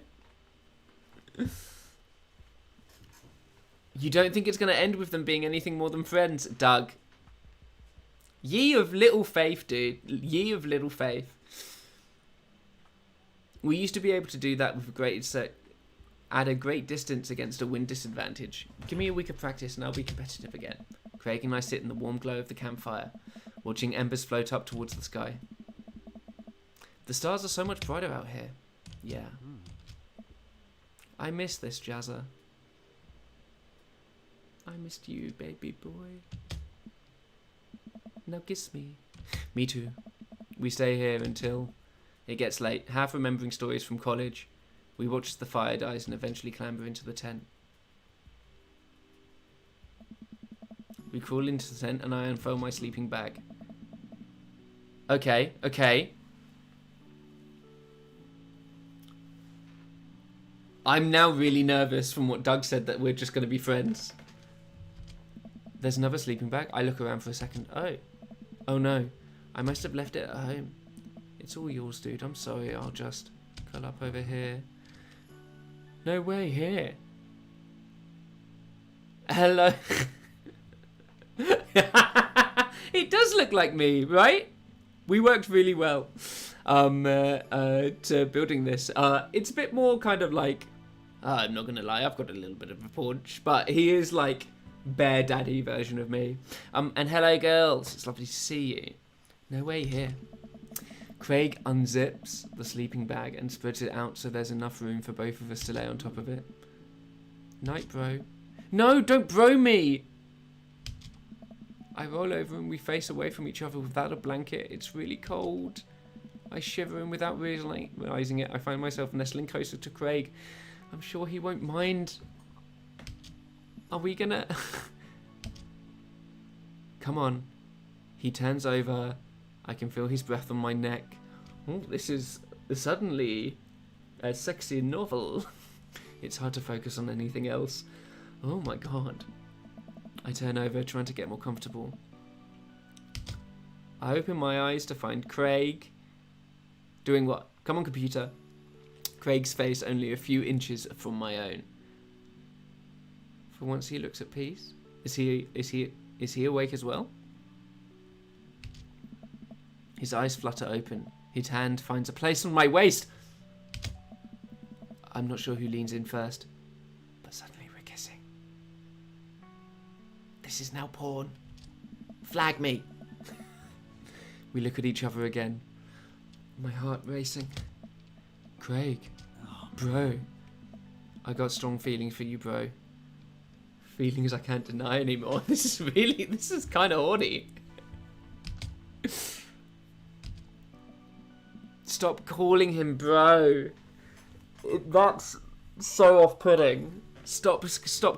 You don't think it's going to end with them being anything more than friends, Doug? Ye of little faith, dude. Ye of little faith. We used to be able to do that with at a great distance against a wind disadvantage. Give me a week of practice and I'll be competitive again. Craig and I sit in the warm glow of the campfire, watching embers float up towards the sky. The stars are so much brighter out here. Yeah. I miss this, Jazza. I missed you, baby boy. Now kiss me. Me too. We stay here until it gets late, half remembering stories from college. We watch as the fire dies and eventually clamber into the tent. We crawl into the tent and I unfurl my sleeping bag. Okay. I'm now really nervous from what Doug said that we're just going to be friends. There's another sleeping bag. I look around for a second. Oh no. I must have left it at home. It's all yours, dude. I'm sorry. I'll just curl up over here. No way, here. Hello. It does look like me, right? We worked really well to building this. It's a bit more kind of like, I'm not going to lie, I've got a little bit of a paunch, but he is like bear daddy version of me. And hello, girls. It's lovely to see you. No way here. Craig unzips the sleeping bag and spreads it out so there's enough room for both of us to lay on top of it. Night, bro. No, don't bro me! I roll over and we face away from each other without a blanket. It's really cold. I shiver and without realising it, I find myself nestling closer to Craig. I'm sure he won't mind. Are we gonna... Come on. He turns over. I can feel his breath on my neck. Oh, this is suddenly a sexy novel. It's hard to focus on anything else. Oh my god. I turn over, trying to get more comfortable. I open my eyes to find Craig. Doing what? Come on, computer. Craig's face only a few inches from my own. For once he looks at peace. Is he awake as well? His eyes flutter open. His hand finds a place on my waist. I'm not sure who leans in first, but suddenly we're kissing. This is now porn. Flag me. We look at each other again. My heart racing. Craig. Bro. I got strong feelings for you, bro. Feelings I can't deny anymore. This is kind of horny. Stop calling him bro. That's so off-putting. Stop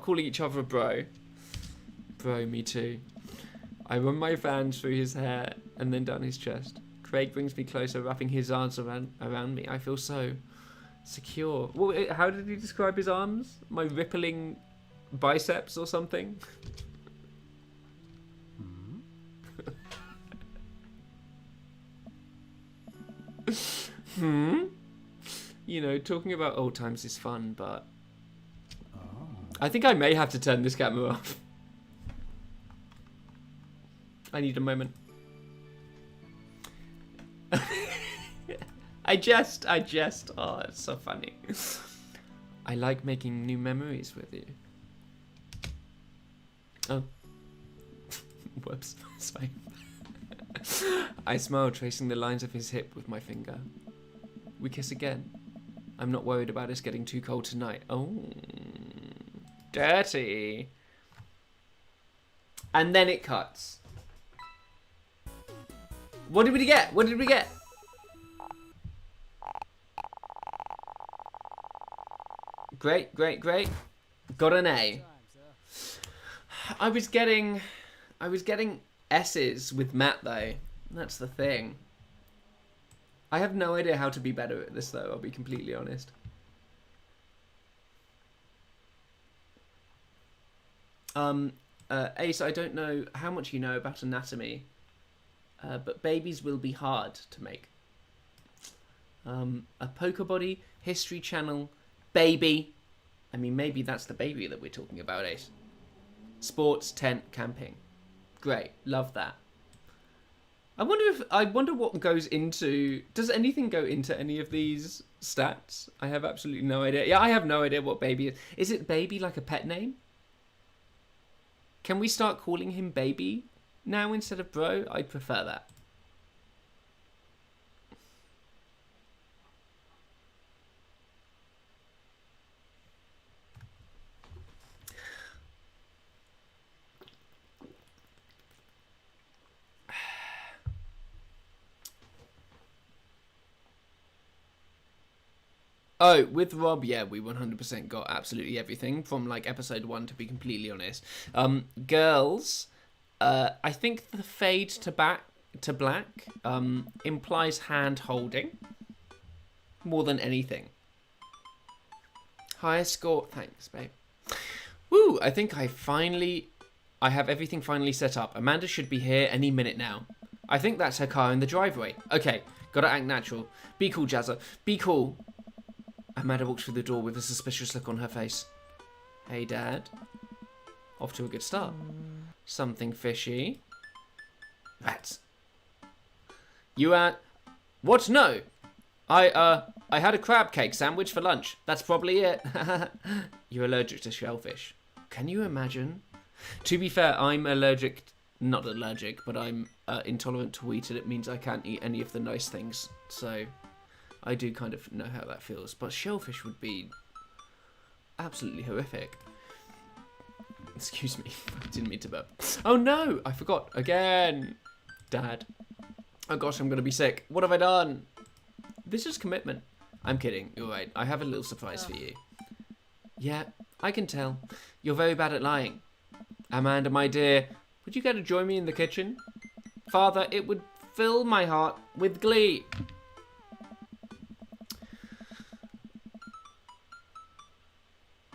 calling each other bro. Bro, me too. I run my fans through his hair and then down his chest. Craig brings me closer, wrapping his arms around me. I feel so secure. Well, how did he describe his arms? My rippling biceps or something? You know, talking about old times is fun, but I think I may have to turn this camera off. I need a moment. I jest. Oh, it's so funny. I like making new memories with you. Oh. Whoops. Sorry. I smile, tracing the lines of his hip with my finger. We kiss again. I'm not worried about us getting too cold tonight. Oh. Dirty. And then it cuts. What did we get? What did we get? Great. Got an A. I was getting S's with Matt though. That's the thing. I have no idea how to be better at this though, I'll be completely honest. Ace, I don't know how much you know about anatomy, but babies will be hard to make. A poker body, History Channel, baby. I mean, maybe that's the baby that we're talking about, Ace. Sports, tent, camping. Great, love that. I wonder what goes into... Does anything go into any of these stats? I have absolutely no idea. Yeah, I have no idea what baby is. Is it baby like a pet name? Can we start calling him baby now instead of bro? I'd prefer that. Oh, with Rob, yeah, we 100% got absolutely everything from like episode 1, to be completely honest. Girls, I think the fade to black implies hand holding more than anything. Higher score, thanks, babe. Woo! I think I have everything finally set up. Amanda should be here any minute now. I think that's her car in the driveway. Okay, gotta act natural. Be cool, Jazza. Be cool. Amanda walks through the door with a suspicious look on her face. Hey, Dad. Off to a good start. Something fishy. Rats. You, what? No. I had a crab cake sandwich for lunch. That's probably it. You're allergic to shellfish. Can you imagine? To be fair, I'm allergic, not allergic, but I'm intolerant to wheat, and it means I can't eat any of the nice things. So I do kind of know how that feels. But shellfish would be absolutely horrific. Excuse me, I didn't mean to burp. Oh no, I forgot again. Dad. Oh gosh, I'm going to be sick. What have I done? This is commitment. I'm kidding, you're right. I have a little surprise for you. Yeah, I can tell. You're very bad at lying. Amanda, my dear, would you care to join me in the kitchen? Father, it would fill my heart with glee.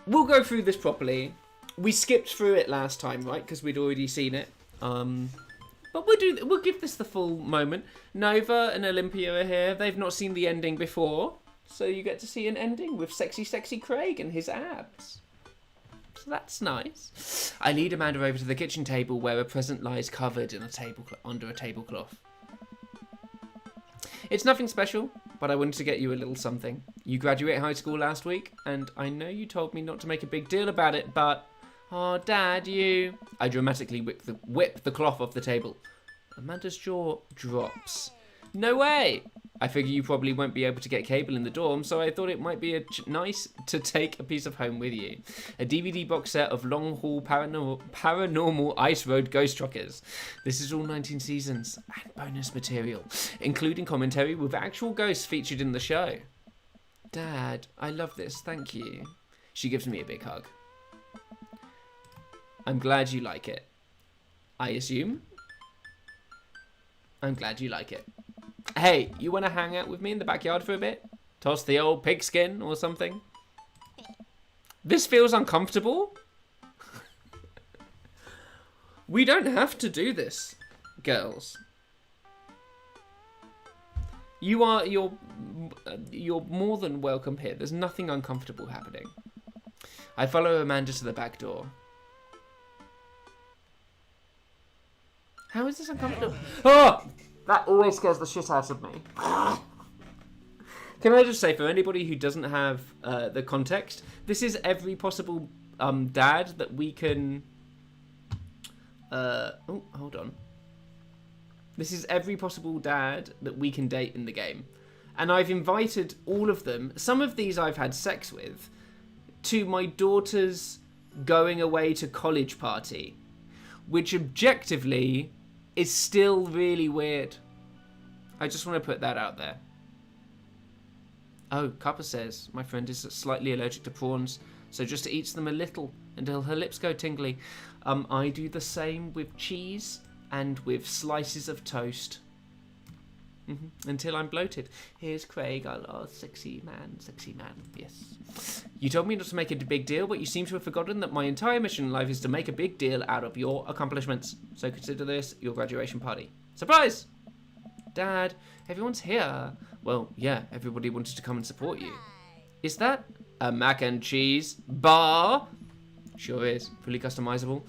We'll go through this properly. We skipped through it last time, right? Because we'd already seen it. But we'll give this the full moment. Nova and Olympia are here. They've not seen the ending before. So you get to see an ending with sexy, sexy Craig and his abs. So that's nice. I lead Amanda over to the kitchen table where a present lies covered in under a tablecloth. It's nothing special, but I wanted to get you a little something. You graduated high school last week, and I know you told me not to make a big deal about it, but... Oh, Dad, you... I dramatically whip the cloth off the table. Amanda's jaw drops. No way! I figure you probably won't be able to get cable in the dorm, so I thought it might be nice to take a piece of home with you. A DVD box set of Long Haul Paranormal Ice Road Ghost Truckers. This is all 19 seasons and bonus material, including commentary with actual ghosts featured in the show. Dad, I love this, thank you. She gives me a big hug. I'm glad you like it. I assume? I'm glad you like it. Hey, you want to hang out with me in the backyard for a bit? Toss the old pigskin or something? This feels uncomfortable. We don't have to do this, girls. You're more than welcome here. There's nothing uncomfortable happening. I follow Amanda to the back door. How is this uncomfortable? Oh! That always scares the shit out of me. Can I just say, for anybody who doesn't have the context, this is every possible dad that we can... oh, hold on. This is every possible dad that we can date in the game. And I've invited all of them, some of these I've had sex with, to my daughter's going away to college party. Which objectively is still really weird. I just want to put that out there. Oh, Kappa says, my friend is slightly allergic to prawns, so just eats them a little until her lips go tingly. I do the same with cheese and with slices of toast. Until I'm bloated. Here's Craig, our sexy man, yes. You told me not to make it a big deal, but you seem to have forgotten that my entire mission in life is to make a big deal out of your accomplishments. So consider this your graduation party. Surprise! Dad, everyone's here. Well, yeah, everybody wanted to come and support you. Is that a mac and cheese bar? Sure is, fully customizable.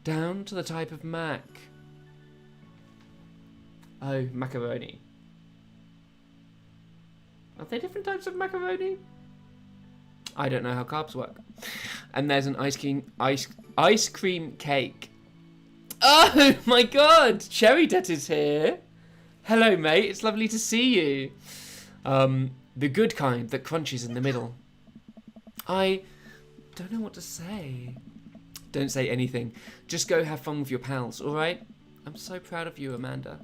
Down to the type of mac. Oh, macaroni. Are there different types of macaroni? I don't know how carbs work. And there's an ice cream cake. Oh my god! Cherry Debt is here. Hello, mate. It's lovely to see you. The good kind that crunches in the middle. I don't know what to say. Don't say anything. Just go have fun with your pals, alright? I'm so proud of you, Amanda.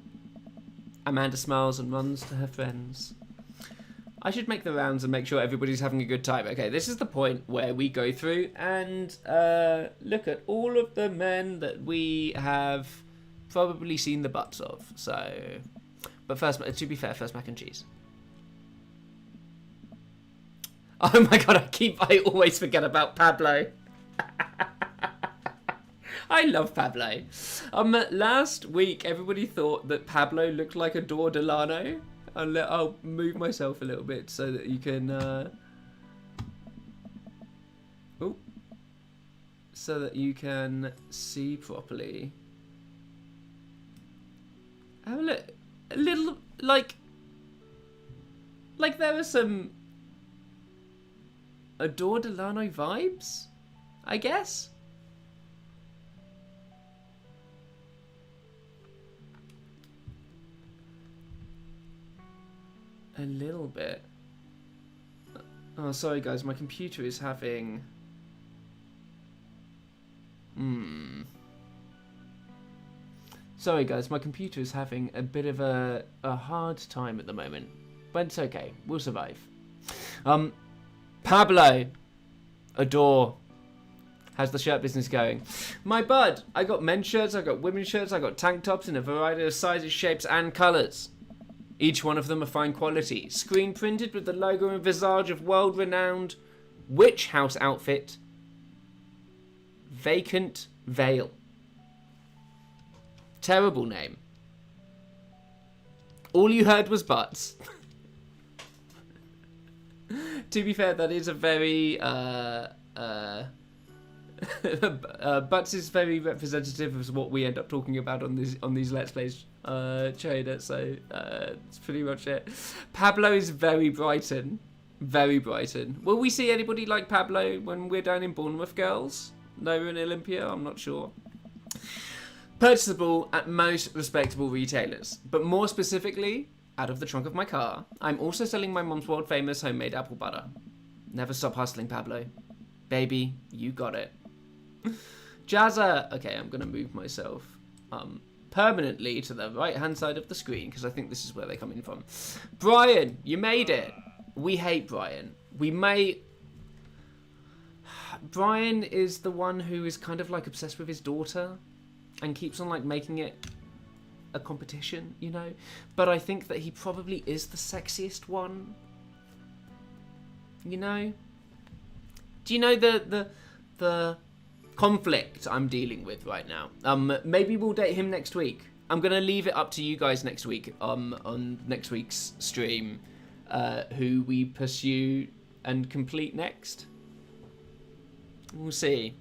Amanda smiles and runs to her friends. I should make the rounds and make sure everybody's having a good time. Okay, this is the point where we go through and look at all of the men that we have probably seen the butts of. So, but first, to be fair, first mac and cheese. Oh my god, I always forget about Pablo. I love Pablo. Last week, everybody thought that Pablo looked like Adore Delano. I'll move myself a little bit so that you can... Oh. so that you can see properly. Have a look. A little, like there are some Adore Delano vibes, I guess. A little bit. Oh, sorry guys, my computer is having... Sorry guys, my computer is having a bit of a hard time at the moment. But it's okay, we'll survive. Pablo, Adore. How's the shirt business going? My bud, I got men's shirts, I got women's shirts, I got tank tops in a variety of sizes, shapes and colours. Each one of them are fine quality. Screen printed with the logo and visage of world-renowned witch house outfit, Vacant Veil. Terrible name. All you heard was butts. To be fair, that is a very... butts is very representative of what we end up talking about on these Let's Plays trader, so it's pretty much it. Pablo is very Brighton. Very Brighton. Will we see anybody like Pablo when we're down in Bournemouth, girls? No, we're in Olympia? I'm not sure. Purchasable at most respectable retailers, but more specifically, out of the trunk of my car. I'm also selling my mom's world famous homemade apple butter. Never stop hustling, Pablo. Baby, you got it. Jazza. Okay, I'm gonna move myself permanently to the right hand side of the screen because I think this is where they're coming from. Brian, you made it. We hate Brian. Brian is the one who is kind of like obsessed with his daughter and keeps on like making it a competition, you know? But I think that he probably is the sexiest one. You know? Do you know the conflict I'm dealing with right now? Maybe we'll date him next week. I'm gonna leave it up to you guys next week on next week's stream, who we pursue and complete next. We'll see.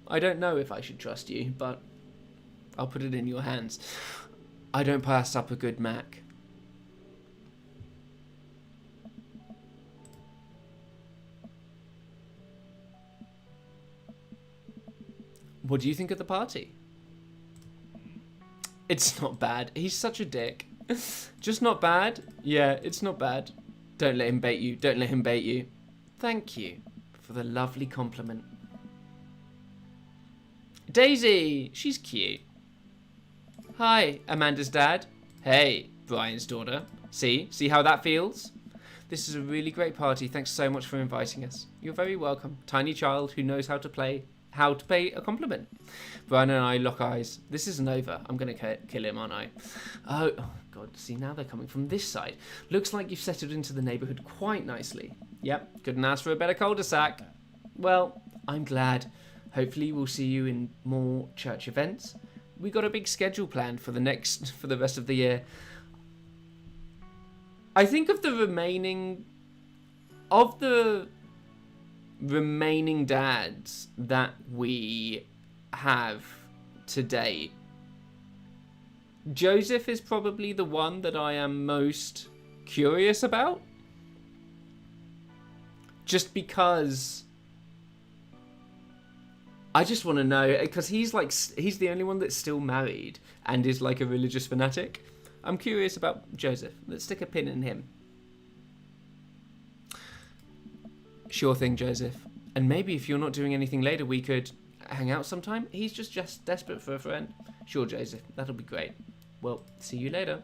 I don't know if I should trust you, but I'll put it in your hands. I don't pass up a good Mac. What do you think of the party? It's not bad. He's such a dick. Just not bad? Yeah, it's not bad. Don't let him bait you. Don't let him bait you. Thank you for the lovely compliment. Daisy! She's cute. Hi, Amanda's dad. Hey, Brian's daughter. See how that feels? This is a really great party. Thanks so much for inviting us. You're very welcome. Tiny child who knows how to pay a compliment. Brian and I lock eyes. This isn't over. I'm going to kill him, aren't I? Oh, God. See, now they're coming from this side. Looks like you've settled into the neighbourhood quite nicely. Yep, couldn't ask for a better cul-de-sac. Well, I'm glad. Hopefully we'll see you in more church events. We got a big schedule planned for the rest of the year. I think of the remaining dads that we have to date, Joseph is probably the one that I am most curious about. Just because I just want to know, because he's the only one that's still married and is like a religious fanatic. I'm curious about Joseph. Let's stick a pin in him. Sure thing, Joseph. And maybe if you're not doing anything later, we could hang out sometime. He's just desperate for a friend. Sure, Joseph. That'll be great. Well, see you later.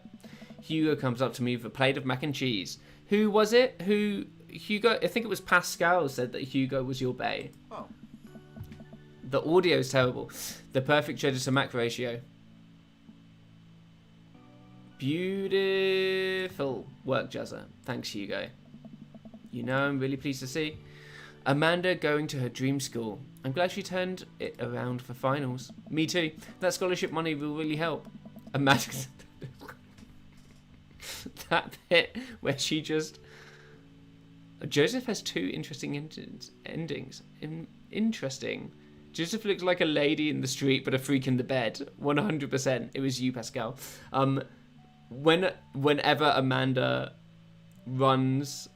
Hugo comes up to me with a plate of mac and cheese. Who was it? Hugo? I think it was Pascal said that Hugo was your bae. Oh. The audio is terrible. The perfect cheddar to mac ratio. Beautiful work, Jazza. Thanks, Hugo. You know, I'm really pleased to see Amanda going to her dream school. I'm glad she turned it around for finals. Me too. That scholarship money will really help. Amanda... that bit where she just... Joseph has two interesting endings. Interesting. Joseph looked like a lady in the street, but a freak in the bed. 100%. It was you, Pascal. Whenever Amanda runs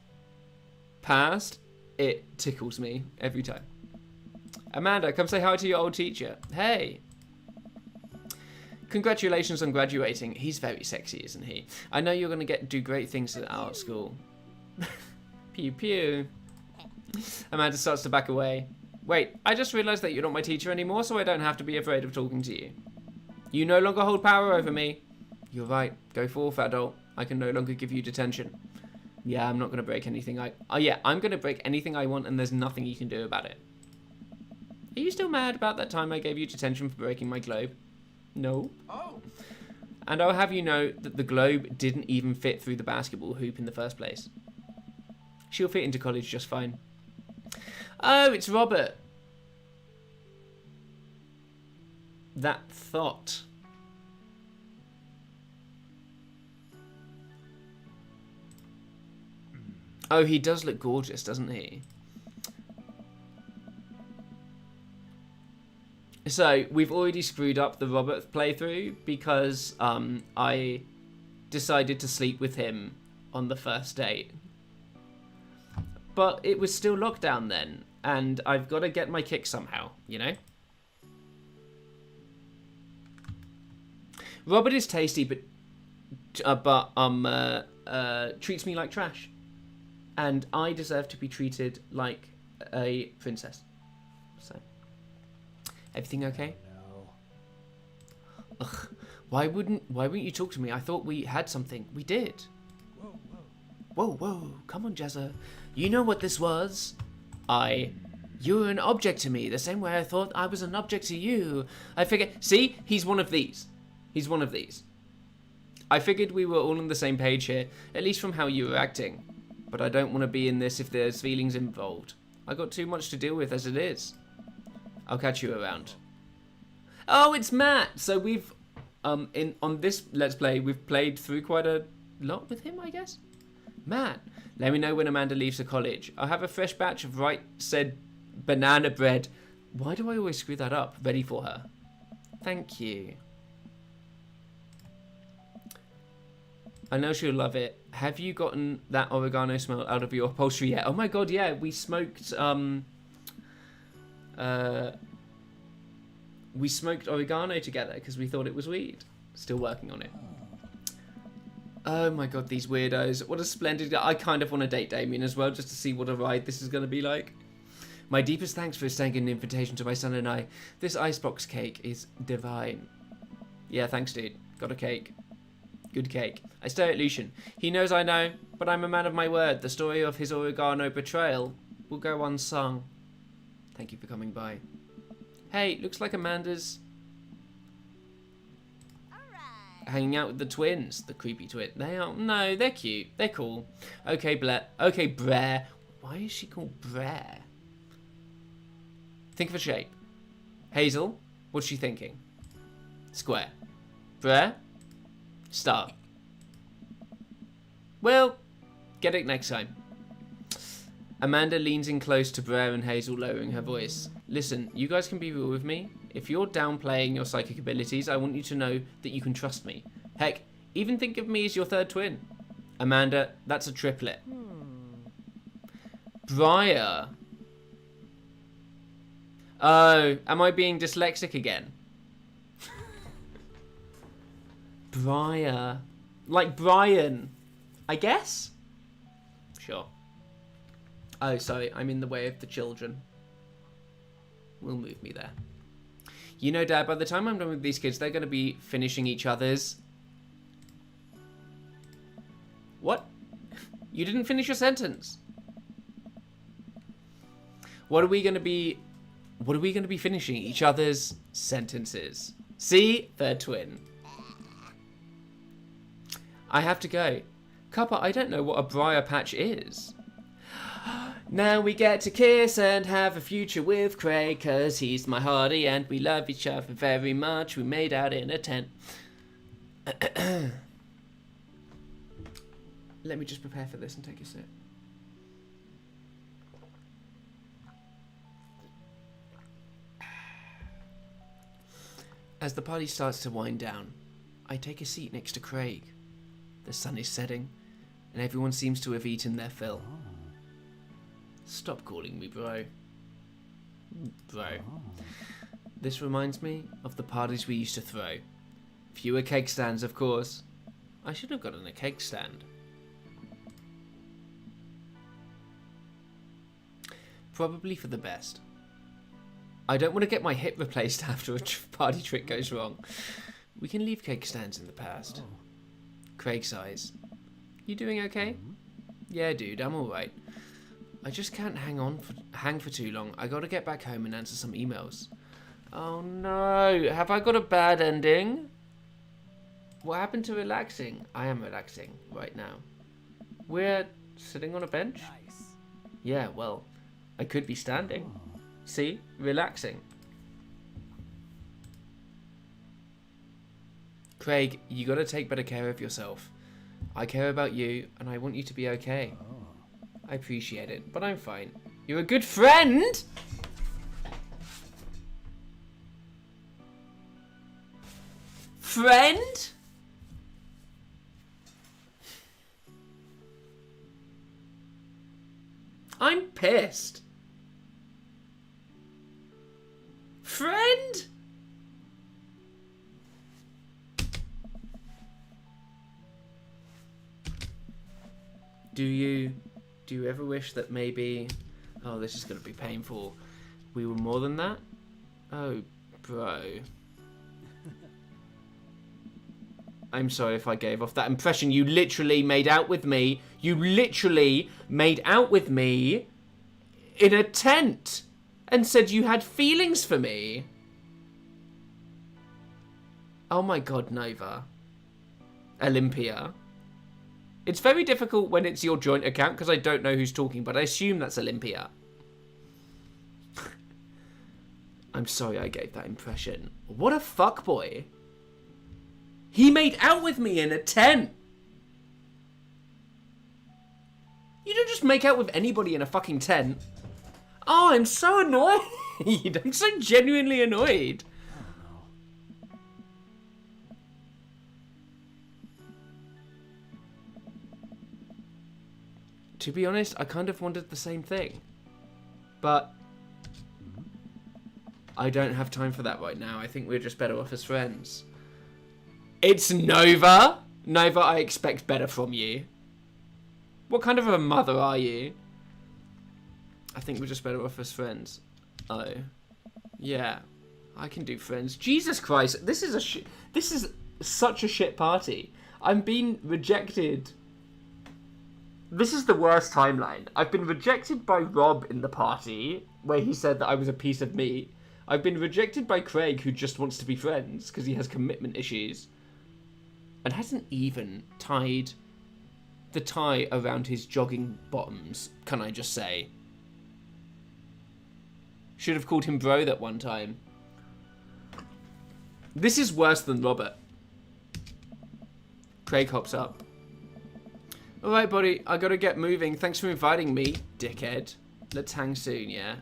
past, it tickles me every time. Amanda, come say hi to your old teacher. Hey. Congratulations on graduating. He's very sexy, isn't he? I know you're going to do great things at art school. Pew pew. Amanda starts to back away. Wait, I just realised that you're not my teacher anymore, so I don't have to be afraid of talking to you. You no longer hold power over me. You're right. Go forth, adult. I can no longer give you detention. Yeah, I'm not going to break anything I'm going to break anything I want, and there's nothing you can do about it. Are you still mad about that time I gave you detention for breaking my globe? No. Oh! And I'll have you know that the globe didn't even fit through the basketball hoop in the first place. She'll fit into college just fine. Oh, it's Robert. That thought. Oh, he does look gorgeous, doesn't he? So, we've already screwed up the Robert playthrough because I decided to sleep with him on the first date. But it was still lockdown then, and I've got to get my kick somehow, you know? Robert is tasty, but treats me like trash. And I deserve to be treated like a princess. So, everything okay? No. Ugh, why wouldn't you talk to me? I thought we had something. We did. Whoa, whoa. Whoa, whoa, come on, Jezza. You know what this was? You were an object to me, the same way I thought I was an object to you. I figured, see, he's one of these. He's one of these. I figured we were all on the same page here, at least from how you were acting. But I don't want to be in this if there's feelings involved. I got too much to deal with as it is. I'll catch you around. Oh, it's Matt! So we've, on this Let's Play, we've played through quite a lot with him, I guess? Matt, let me know when Amanda leaves for college. I'll have a fresh batch of right said banana bread. Why do I always screw that up? Ready for her. Thank you. I know she'll love it. Have you gotten that oregano smell out of your upholstery yet? Oh my god, yeah. We smoked, oregano together because we thought it was weed. Still working on it. Oh my god, these weirdos. What a splendid... I kind of want to date Damien as well, just to see what a ride this is going to be like. My deepest thanks for sending an invitation to my son and I. This icebox cake is divine. Yeah, thanks, dude. Got a cake. Good cake. I stare at Lucian. He knows I know, but I'm a man of my word. The story of his oregano betrayal will go unsung. Thank you for coming by. Hey, looks like Amanda's... hanging out with the twins, the creepy twin. They are no, they're cute. They're cool. Okay, Brer. Why is she called Brer? Think of a shape. Hazel, what's she thinking? Square. Brer? Star. Well, get it next time. Amanda leans in close to Brer and Hazel, lowering her voice. Listen, you guys can be real with me. If you're downplaying your psychic abilities, I want you to know that you can trust me. Heck, even think of me as your third twin. Amanda, that's a triplet. Briar. Oh, am I being dyslexic again? Briar. Like Brian, I guess? Sure. Oh, sorry, I'm in the way of the children. Will move me there. You know, Dad, by the time I'm done with these kids, they're going to be finishing each other's... What? You didn't finish your sentence. What are we going to be finishing? Each other's sentences. See? Third twin. I have to go. Cuppa, I don't know what a briar patch is. Now we get to kiss and have a future with Craig, 'cause he's my hearty and we love each other very much. We made out in a tent. Let me just prepare for this and take a sip. As the party starts to wind down, I take a seat next to Craig. The sun is setting, and everyone seems to have eaten their fill. Stop calling me bro. Bro. This reminds me of the parties we used to throw. Fewer keg stands, of course. I should have gotten a keg stand. Probably for the best. I don't want to get my hip replaced after a party trick goes wrong. We can leave keg stands in the past. Craig sighs. You doing okay? Yeah, dude, I'm alright. I just can't hang for too long. I gotta get back home and answer some emails. Oh no, have I got a bad ending? What happened to relaxing? I am relaxing right now. We're sitting on a bench? Nice. Yeah, well, I could be standing. See? Relaxing. Craig, you gotta take better care of yourself. I care about you, and I want you to be okay. I appreciate it, but I'm fine. You're a good friend! Friend? I'm pissed. Friend? Do you ever wish that maybe... Oh, this is going to be painful. We were more than that? Oh, bro. I'm sorry if I gave off that impression. You literally made out with me. You literally made out with me in a tent and said you had feelings for me. Oh my god, Nova. Olympia. It's very difficult when it's your joint account because I don't know who's talking, but I assume that's Olympia. I'm sorry I gave that impression. What a fuckboy. He made out with me in a tent. You don't just make out with anybody in a fucking tent. Oh, I'm so annoyed. I'm so genuinely annoyed. To be honest, I kind of wanted the same thing. But I don't have time for that right now. I think we're just better off as friends. It's Nova. Nova, I expect better from you. What kind of a mother are you? I think we're just better off as friends. Oh. Yeah. I can do friends. Jesus Christ. This is such a shit party. I'm being rejected. This is the worst timeline. I've been rejected by Rob in the party, where he said that I was a piece of meat. I've been rejected by Craig, who just wants to be friends, because he has commitment issues. And hasn't even tied the tie around his jogging bottoms, can I just say. Should have called him bro that one time. This is worse than Robert. Craig hops up. Alright, buddy, I gotta get moving. Thanks for inviting me, dickhead. Let's hang soon, yeah?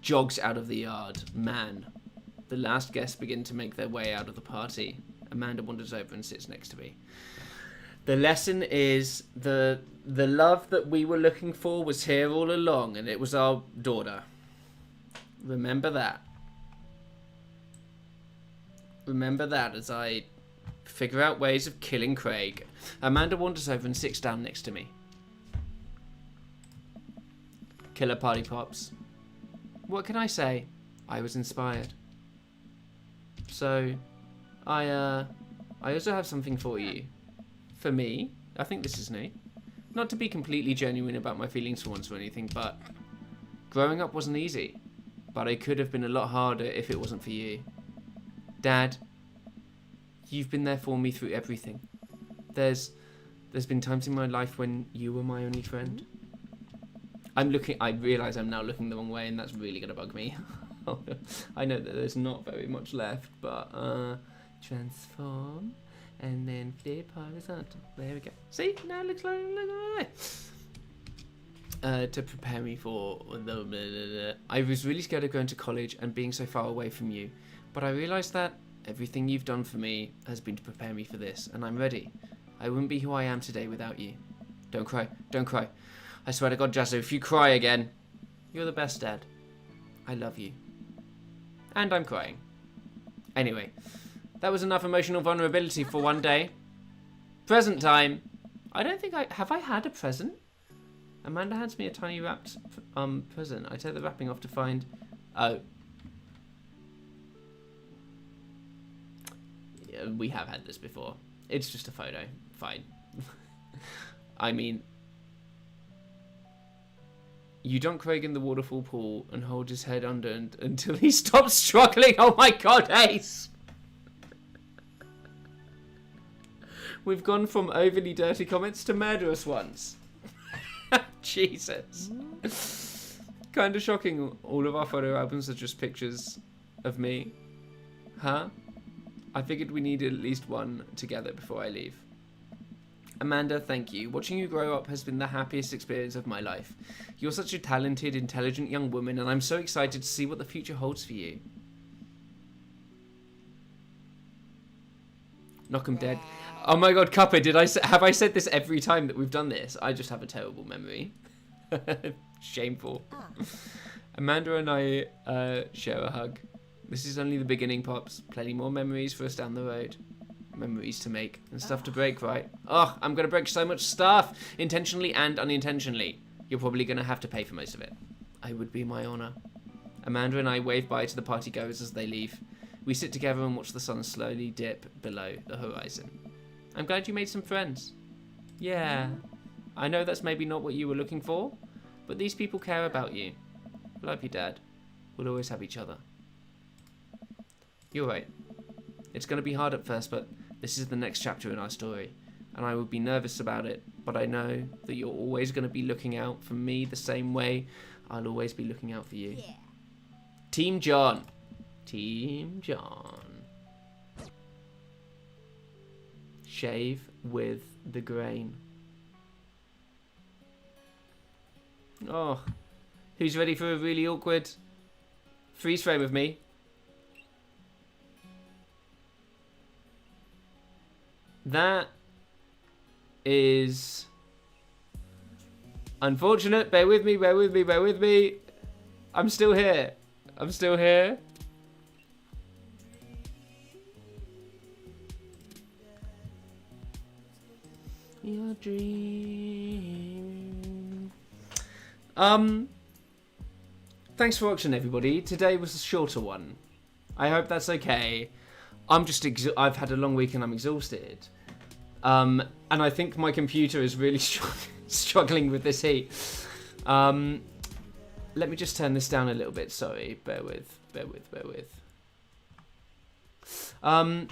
Jogs out of the yard. Man. The last guests begin to make their way out of the party. Amanda wanders over and sits next to me. The lesson is the love that we were looking for was here all along, and it was our daughter. Remember that. Remember that as I figure out ways of killing Craig. Amanda wanders over and sits down next to me. Killer party pops. What can I say? I was inspired. So, I also have something for you. For me. I think this is new. Not to be completely genuine about my feelings for once or anything, but growing up wasn't easy. But it could have been a lot harder if it wasn't for you. Dad, you've been there for me through everything. There's been times in my life when you were my only friend. I realise I'm now looking the wrong way, and that's really gonna bug me. I know that there's not very much left, but transform and then flip horizontal. There we go. See, now it looks like to prepare me for I was really scared of going to college and being so far away from you, but I realised that everything you've done for me has been to prepare me for this, and I'm ready. I wouldn't be who I am today without you. Don't cry, don't cry. I swear to God, Jazzo, if you cry again, you're the best dad. I love you. And I'm crying. Anyway, that was enough emotional vulnerability for one day. Present time. I don't think have I had a present? Amanda hands me a tiny wrapped present. I take the wrapping off to find... Oh. Yeah, we have had this before. It's just a photo. Fine. I mean... You dunk Craig in the waterfall pool and hold his head under until he stops struggling. Oh my God, Ace! We've gone from overly dirty comments to murderous ones. Jesus. Kind of shocking. All of our photo albums are just pictures of me. Huh? I figured we needed at least one together before I leave. Amanda, thank you. Watching you grow up has been the happiest experience of my life. You're such a talented, intelligent young woman, and I'm so excited to see what the future holds for you. Knock 'em dead. Oh my God, Cuppa, have I said this every time that we've done this? I just have a terrible memory. Shameful. Amanda and I share a hug. This is only the beginning, Pops. Plenty more memories for us down the road. Memories to make and stuff to break, right? Oh, I'm going to break so much stuff, intentionally and unintentionally. You're probably going to have to pay for most of it. I would be my honour. Amanda and I wave bye to the partygoers as they leave. We sit together and watch the sun slowly dip below the horizon. I'm glad you made some friends. Yeah, I know that's maybe not what you were looking for, but these people care about you. Love you, Dad. We'll always have each other. You're right. It's going to be hard at first, but this is the next chapter in our story, and I would be nervous about it, but I know that you're always going to be looking out for me the same way I'll always be looking out for you. Yeah. Team John. Team John. Shave with the grain. Oh, who's ready for a really awkward freeze frame of me? That is unfortunate. Bear with me, bear with me, bear with me. I'm still here. I'm still here. Your dream. Thanks for watching, everybody. Today was a shorter one. I hope that's okay. I'm just I've had a long week and I'm exhausted. And I think my computer is really struggling with this heat. Let me just turn this down a little bit. Sorry, bear with. I'm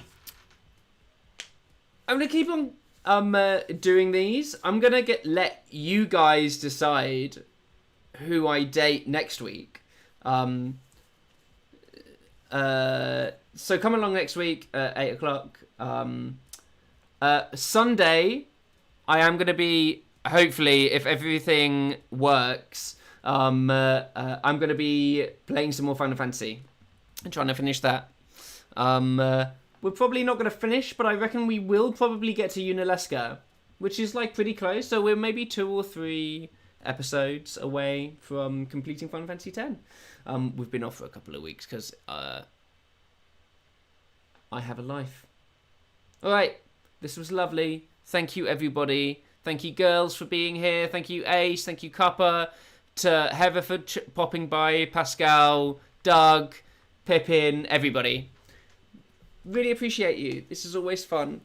gonna keep on doing these. I'm gonna let you guys decide who I date next week. So come along next week at 8 o'clock. Sunday, I am going to be, hopefully, if everything works, I'm going to be playing some more Final Fantasy and trying to finish that. We're probably not going to finish, but I reckon we will probably get to Unalesca, which is like pretty close. So we're maybe 2 or 3 episodes away from completing Final Fantasy X. We've been off for a couple of weeks because I have a life. All right, this was lovely. Thank you, everybody. Thank you, girls, for being here. Thank you, Ace. Thank you, Cuppa. To Heather for popping by. Pascal, Doug, Pippin, everybody. Really appreciate you. This is always fun.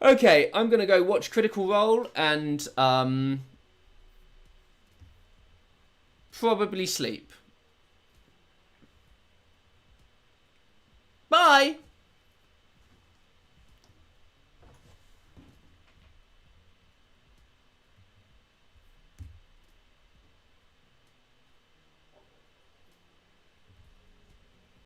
Okay, I'm going to go watch Critical Role and probably sleep. Bye!